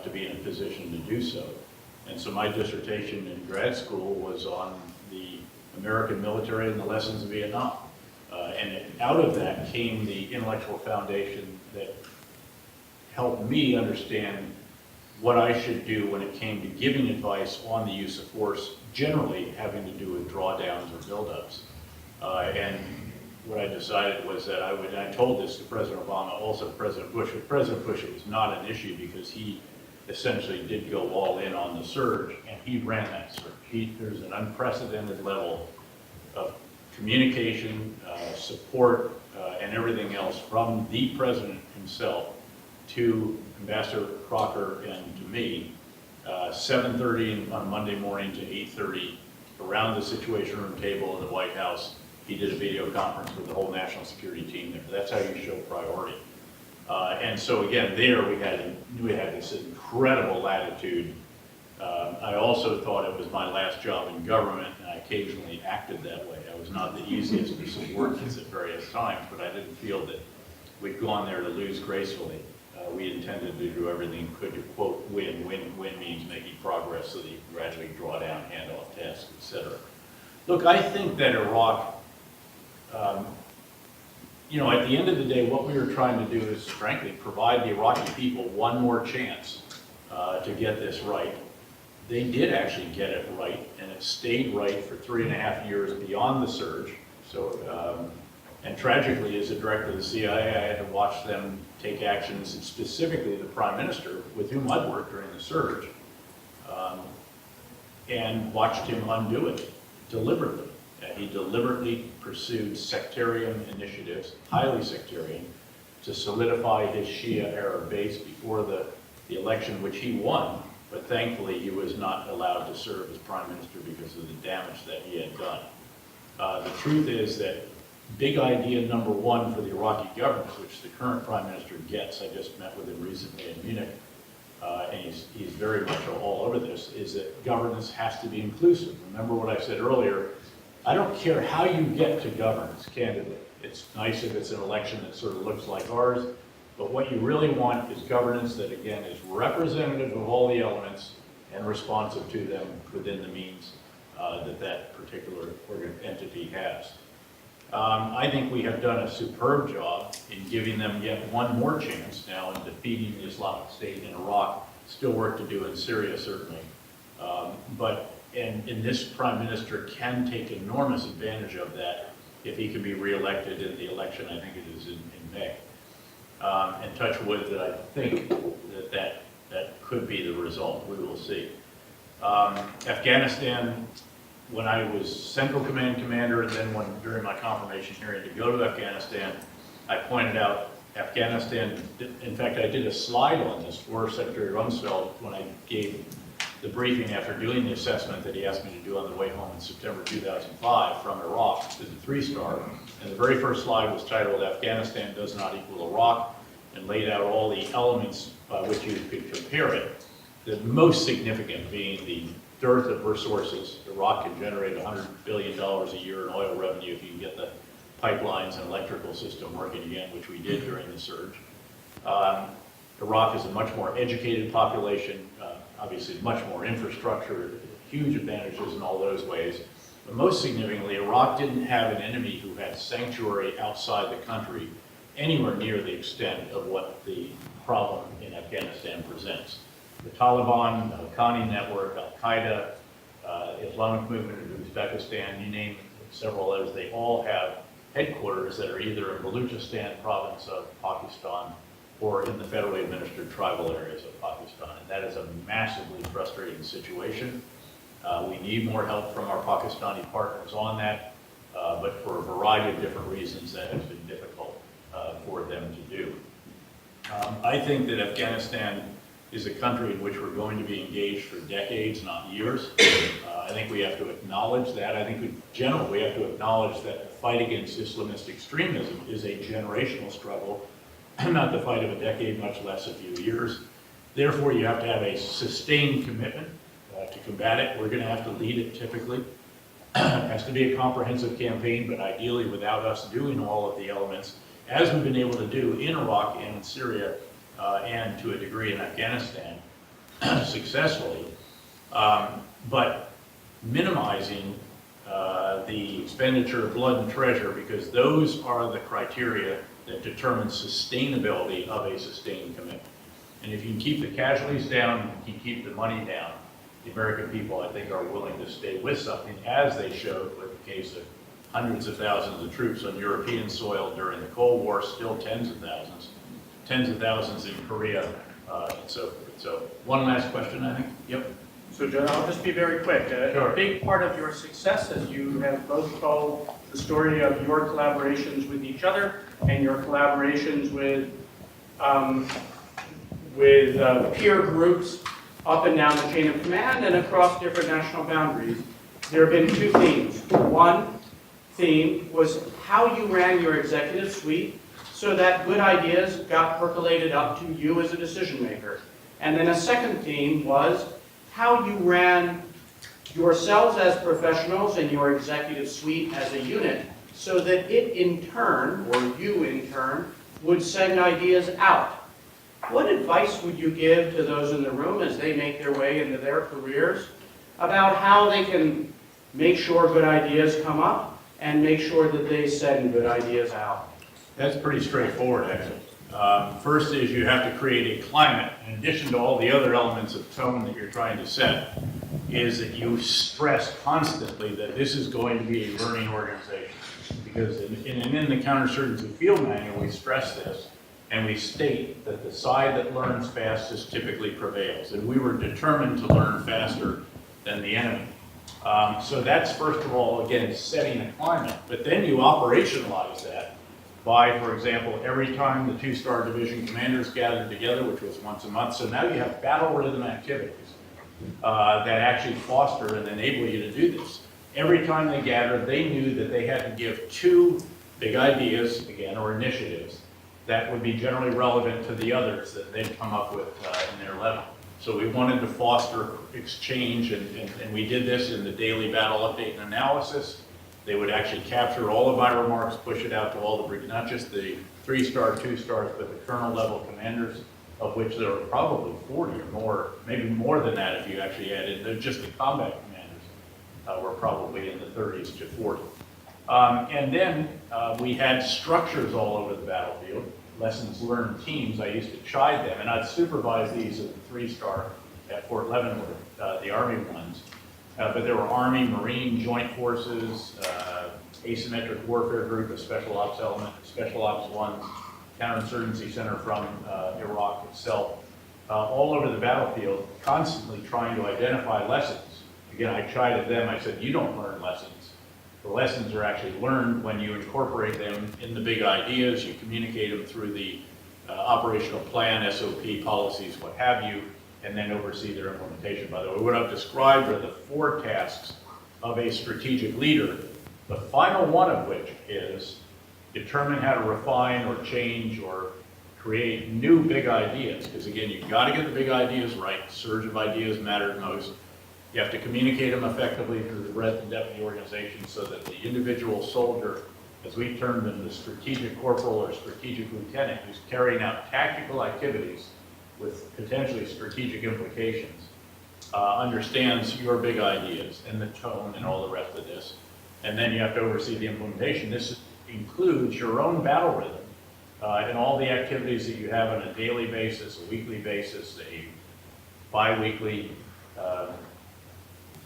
to be in a position to do so. And so my dissertation in grad school was on the American military and the lessons of Vietnam. And out of that came the intellectual foundation that helped me understand what I should do when it came to giving advice on the use of force, generally having to do with drawdowns or buildups. And what I decided was that and I told this to President Obama, also to President Bush. With President Bush, it was not an issue because he essentially did go all in on the surge, and he ran that surge. There's an unprecedented level of communication, support, and everything else from the president himself to Ambassador Crocker and to me, 7:30 on Monday morning to 8:30 around the Situation Room table in the White House. He did a video conference with the whole national security team there. That's how you show priority. And so again, there we had this incredible latitude. I also thought it was my last job in government, and I occasionally acted that way. I was not the easiest to subordinates at various times, but I didn't feel that we'd gone there to lose gracefully. We intended to do everything we could to, quote, win. Win means making progress so that you can gradually draw down, hand off tasks, etc. Look, I think that Iraq, you know, at the end of the day, what we were trying to do is, frankly, provide the Iraqi people one more chance to get this right. They did actually get it right, and it stayed right for 3.5 years beyond the surge. So, and tragically, as a director of the CIA, I had to watch them take actions, and specifically the Prime Minister, with whom I'd worked during the surge, and watched him undo it deliberately. He deliberately pursued sectarian initiatives, highly sectarian, to solidify his Shia Arab base before the election, which he won. But thankfully, he was not allowed to serve as Prime Minister because of the damage that he had done. The truth is that big idea number one for the Iraqi government, which the current Prime Minister gets, I just met with him recently in Munich, and he's very much all over this, is that governance has to be inclusive. Remember what I said earlier, I don't care how you get to governance, candidly. It's nice if it's an election that sort of looks like ours, but what you really want is governance that, again, is representative of all the elements and responsive to them within the means that particular entity has. I think we have done a superb job in giving them yet one more chance now in defeating the Islamic State in Iraq. Still work to do in Syria, certainly. And this Prime Minister can take enormous advantage of that if he can be reelected in the election, I think it is in May. And touch wood that I think that could be the result. We will see. Afghanistan, when I was Central Command Commander, and then during my confirmation hearing to go to Afghanistan, I pointed out Afghanistan, in fact, I did a slide on this for Secretary Rumsfeld when I gave the briefing after doing the assessment that he asked me to do on the way home in September 2005 from Iraq to the 3-star. And the very first slide was titled, "Afghanistan does not equal Iraq," and laid out all the elements by which you could compare it. The most significant being the dearth of resources. Iraq can generate $100 billion a year in oil revenue if you can get the pipelines and electrical system working again, which we did during the surge. Iraq is a much more educated population, obviously much more infrastructure, huge advantages in all those ways. But most significantly, Iraq didn't have an enemy who had sanctuary outside the country anywhere near the extent of what the problem in Afghanistan presents. The Taliban, the Haqqani network, Al-Qaeda, Islamic movement in Uzbekistan, you name several others, they all have headquarters that are either in Balochistan province of Pakistan or in the federally administered tribal areas of Pakistan. And that is a massively frustrating situation. We need more help from our Pakistani partners on that, but for a variety of different reasons that has been difficult for them to do. I think that Afghanistan is a country in which we're going to be engaged for decades, not years. I think we have to acknowledge that. I think in general we have to acknowledge that the fight against Islamist extremism is a generational struggle, not the fight of a decade, much less a few years. Therefore, you have to have a sustained commitment to combat it. We're going to have to lead it typically. It has to be a comprehensive campaign, but ideally without us doing all of the elements, as we've been able to do in Iraq and in Syria, and to a degree in Afghanistan, successfully, but minimizing the expenditure of blood and treasure, because those are the criteria that determine sustainability of a sustained commitment. And if you can keep the casualties down, you can keep the money down, the American people, I think, are willing to stay with something, as they showed with the case of hundreds of thousands of troops on European soil during the Cold War, still tens of thousands in Korea, and so forth. So one last question, I think. Yep. So, John, I'll just be very quick. Sure. A big part of your success, as you have both told the story of your collaborations with each other and your collaborations with peer groups up and down the chain of command and across different national boundaries, there have been two themes. One theme was how you ran your executive suite so that good ideas got percolated up to you as a decision maker. And then a second theme was how you ran yourselves as professionals and your executive suite as a unit, so that it in turn, or you in turn, would send ideas out. What advice would you give to those in the room as they make their way into their careers about how they can make sure good ideas come up and make sure that they send good ideas out? That's pretty straightforward, actually. First is you have to create a climate, in addition to all the other elements of tone that you're trying to set, is that you stress constantly that this is going to be a learning organization. Because in the counterinsurgency field manual, we stress this, and we state that the side that learns fastest typically prevails. And we were determined to learn faster than the enemy. So that's, first of all, again, setting a climate. But then you operationalize that by, for example, every time the two-star division commanders gathered together, which was once a month. So now you have battle rhythm activities that actually foster and enable you to do this. Every time they gathered, they knew that they had to give 2 big ideas, again, or initiatives, that would be generally relevant to the others that they'd come up with in their level. So we wanted to foster exchange, and we did this in the daily battle update and analysis. They would actually capture all of my remarks, push it out to all the, not just the 3-star, 2-stars, but the colonel level commanders, of which there were probably 40 or more, maybe more than that if you actually added just the combat commanders were probably in the 30s to 40. And then we had structures all over the battlefield, lessons learned teams. I used to chide them, and I'd supervise these at the 3-star at Fort Leavenworth, the Army ones. But there were Army, Marine, Joint Forces, Asymmetric Warfare Group, a Special Ops element, Special Ops 1, Counterinsurgency Center from Iraq itself, all over the battlefield, constantly trying to identify lessons. Again, I chided them. I said, you don't learn lessons. The lessons are actually learned when you incorporate them in the big ideas, you communicate them through the operational plan, SOP, policies, what have you, and then oversee their implementation. By the way, what I've described are the 4 tasks of a strategic leader, the final one of which is determine how to refine or change or create new big ideas. Because again, you've got to get the big ideas right. The surge of ideas matters most. You have to communicate them effectively through the breadth and depth of the organization so that the individual soldier, as we term them, the strategic corporal or strategic lieutenant, who's carrying out tactical activities with potentially strategic implications, understands your big ideas and the tone and all the rest of this. And then you have to oversee the implementation. This includes your own battle rhythm and all the activities that you have on a daily basis, a weekly basis, a bi-weekly,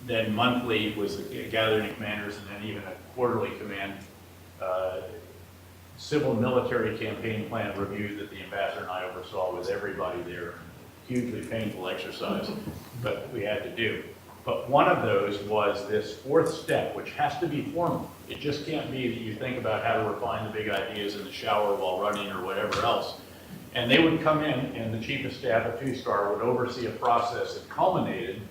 then monthly was the gathering of commanders, and then even a quarterly command civil military campaign plan review that the ambassador and I oversaw with everybody there. Hugely painful exercise, but we had to do. But one of those was this 4th step, which has to be formal. It just can't be that you think about how to refine the big ideas in the shower while running or whatever else. And they would come in, and the chief of staff, a 2-star, would oversee a process that culminated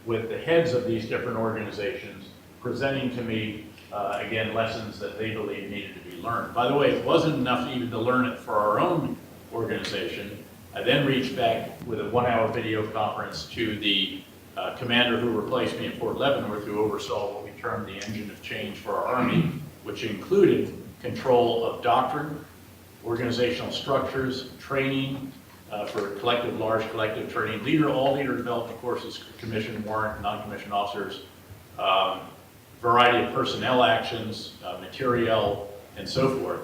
with the heads of these different organizations presenting to me, again, lessons that they believed needed to be learned. By the way, it wasn't enough even to learn it for our own organization. I then reached back with a 1-hour video conference to the commander who replaced me at Fort Leavenworth, who oversaw what we termed the engine of change for our Army, which included control of doctrine, organizational structures, training for large collective training, all leader development courses, commissioned, warrant, non-commissioned officers, variety of personnel actions, materiel, and so forth.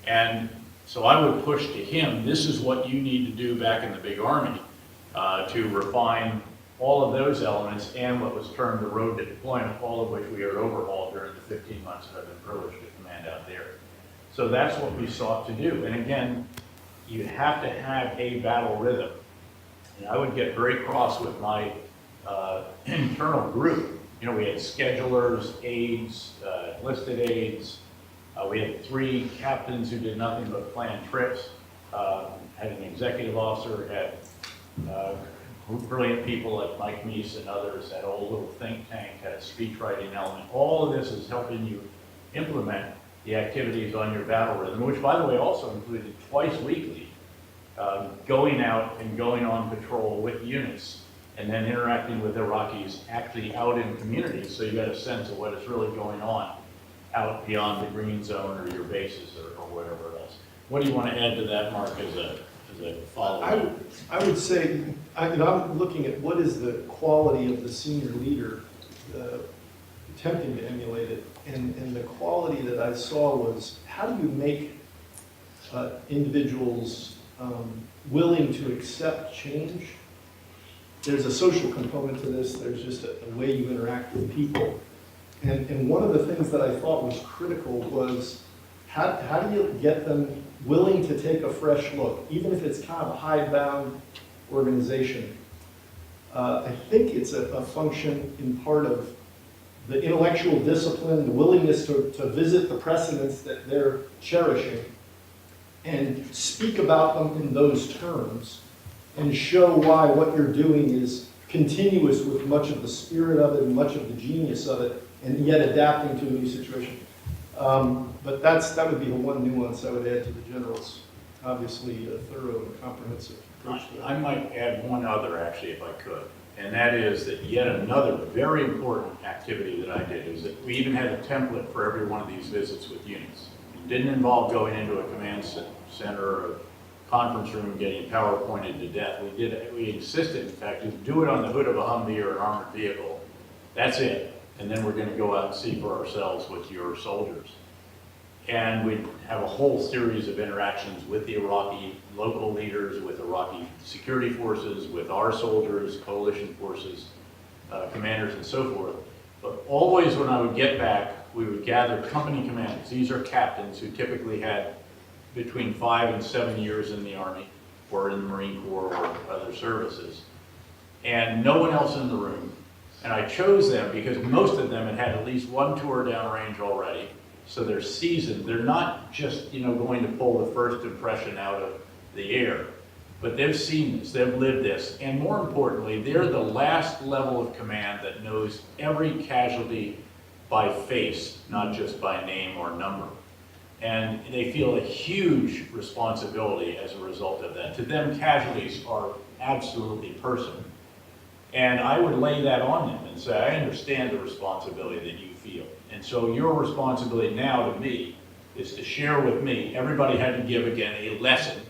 And so I would push to him, this is what you need to do back in the big Army to refine all of those elements and what was termed the road to deployment, all of which we had overhauled during the 15 months that I've been privileged to command out there. So that's what we sought to do. And again, you have to have a battle rhythm. And I would get very cross with my internal group. You know, we had schedulers, aides, enlisted aides. We had 3 captains who did nothing but plan trips. Had an executive officer, had brilliant people like Mike Meese and others, had a whole little think tank, had a speech writing element. All of this is helping you implement the activities on your battle rhythm, which by the way also included twice weekly, going out and going on patrol with units and then interacting with Iraqis actually out in communities, so you got a sense of what is really going on out beyond the green zone or your bases or whatever else. What do you want to add to that, Mark, as a follow-up? I would say, I'm looking at what is the quality of the senior leader, attempting to emulate it, and the quality that I saw was, how do you make individuals willing to accept change? There's a social component to this, there's just a way you interact with people. And one of the things that I thought was critical was, how do you get them willing to take a fresh look, even if it's kind of a hidebound organization? I think it's a function in part of the intellectual discipline, the willingness to visit the precedents that they're cherishing and speak about them in those terms and show why what you're doing is continuous with much of the spirit of it and much of the genius of it, and yet adapting to a new situation. But that would be the one nuance I would add to the general's obviously a thorough and comprehensive approach to that. I might add one other, actually, if I could, and that is that yet another very important activity that I did is that we even had a template for every one of these visits with units. It didn't involve going into a command center or a conference room and getting PowerPointed to death. We insisted, in fact, to do it on the hood of a Humvee or an armored vehicle. That's it. And then we're going to go out and see for ourselves with your soldiers. And we have a whole series of interactions with the Iraqi local leaders, with Iraqi security forces, with our soldiers, coalition forces, commanders, and so forth. But always when I would get back, we would gather company commanders. These are captains who typically had between 5 and 7 years in the Army or in the Marine Corps or other services. And no one else in the room. And I chose them because most of them had had at least one tour downrange already. So they're seasoned. They're not just, going to pull the first impression out of the air, but they've seen this, they've lived this. And more importantly, they're the last level of command that knows every casualty by face, not just by name or number. And they feel a huge responsibility as a result of that. To them, casualties are absolutely personal. And I would lay that on them and say, I understand the responsibility that you feel. And so your responsibility now to me is to share with me. Everybody had to give, again, a lesson.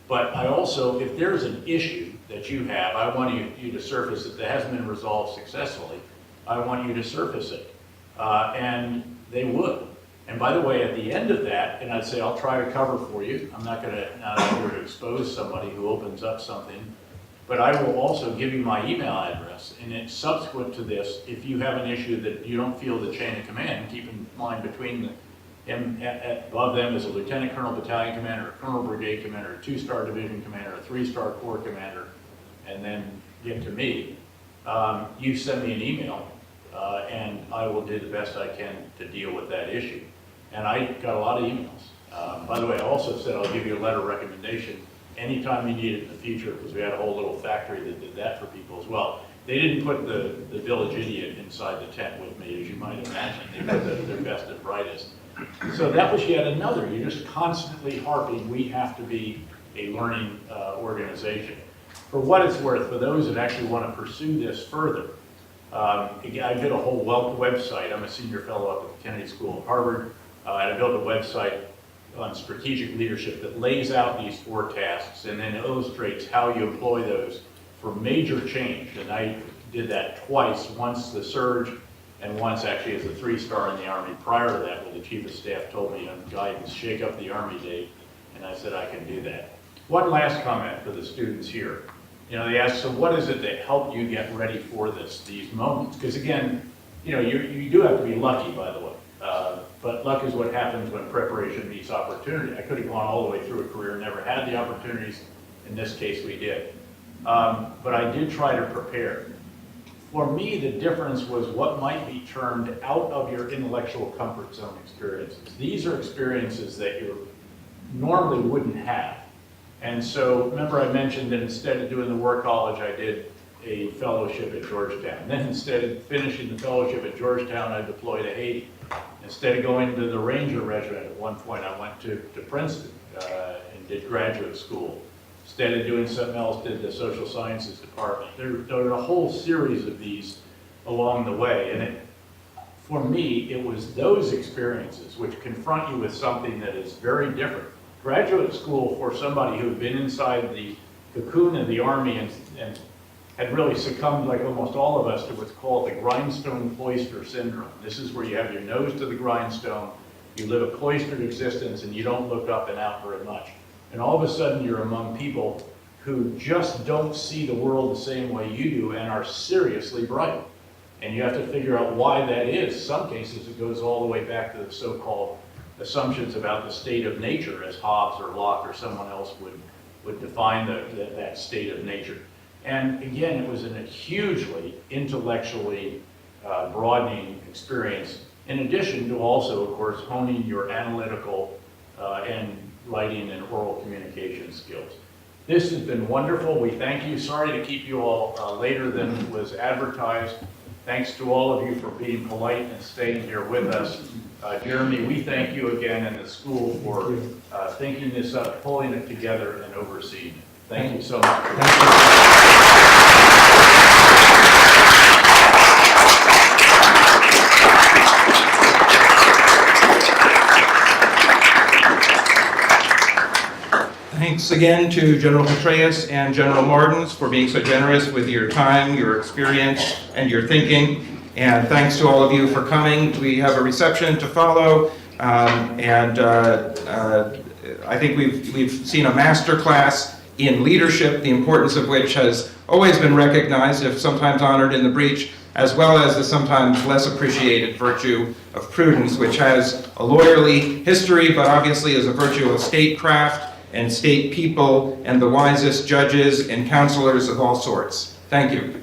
But I also, if there's an issue that you have, I want you to surface it that hasn't been resolved successfully. I want you to surface it. And they would. And by the way, at the end of that, and I'd say, I'll try to cover for you. I'm not going to expose somebody who opens up something. But I will also give you my email address, and it's subsequent to this, if you have an issue that you don't feel the chain of command, keep in mind between them, above them is a lieutenant colonel, battalion commander, a colonel brigade commander, a 2-star division commander, a 3-star corps commander, and then get to me. You send me an email, and I will do the best I can to deal with that issue. And I got a lot of emails. By the way, I also said I'll give you a letter of recommendation anytime you need it in the future, because we had a whole little factory that did that for people as well. They didn't put the village idiot inside the tent with me, as you might imagine. They put their best and brightest. So that was yet another. You're just constantly harping, we have to be a learning organization. For what it's worth, for those that actually want to pursue this further, I did a whole website. I'm a senior fellow up at the Kennedy School of Harvard, and I built a website on strategic leadership that lays out these 4 tasks and then illustrates how you employ those for major change. And I did that twice, once the surge and once actually as a 3-star in the Army. Prior to that, when the Chief of Staff told me on guidance, shake up the Army Dave, and I said I can do that. One last comment for the students here. They ask, so what is it that helped you get ready for these moments? Because again, you do have to be lucky, by the way. But luck is what happens when preparation meets opportunity. I could have gone all the way through a career, never had the opportunities. In this case, we did. But I did try to prepare. For me, the difference was what might be termed out of your intellectual comfort zone experiences. These are experiences that you normally wouldn't have. And so, remember I mentioned that instead of doing the war college, I did a fellowship at Georgetown. Then instead of finishing the fellowship at Georgetown, I deployed to Haiti. Instead of going to the Ranger Regiment at one point, I went to Princeton and did graduate school. Instead of doing something else, did the social sciences department. There are a whole series of these along the way. And for me, it was those experiences which confront you with something that is very different. Graduate school, for somebody who had been inside the cocoon of the Army and had really succumbed, like almost all of us, to what's called the grindstone cloister syndrome. This is where you have your nose to the grindstone, you live a cloistered existence, and you don't look up and out very much. And all of a sudden, you're among people who just don't see the world the same way you do and are seriously bright. And you have to figure out why that is. Some cases, it goes all the way back to the so-called assumptions about the state of nature, as Hobbes or Locke or someone else would define that state of nature. And again, it was a hugely intellectually broadening experience, in addition to also, of course, honing your analytical and writing and oral communication skills. This has been wonderful. We thank you. Sorry to keep you all later than was advertised. Thanks to all of you for being polite and staying here with us. Jeremy, we thank you again and the school for thinking this up, pulling it together, and overseeing it. Thank you so much. Thanks again to General Petraeus and General Morton for being so generous with your time, your experience, and your thinking. And thanks to all of you for coming. We have a reception to follow, I think we've seen a master class in leadership, the importance of which has always been recognized, if sometimes honored in the breach, as well as the sometimes less appreciated virtue of prudence, which has a lawyerly history, but obviously is a virtue of statecraft and state people and the wisest judges and counselors of all sorts. Thank you.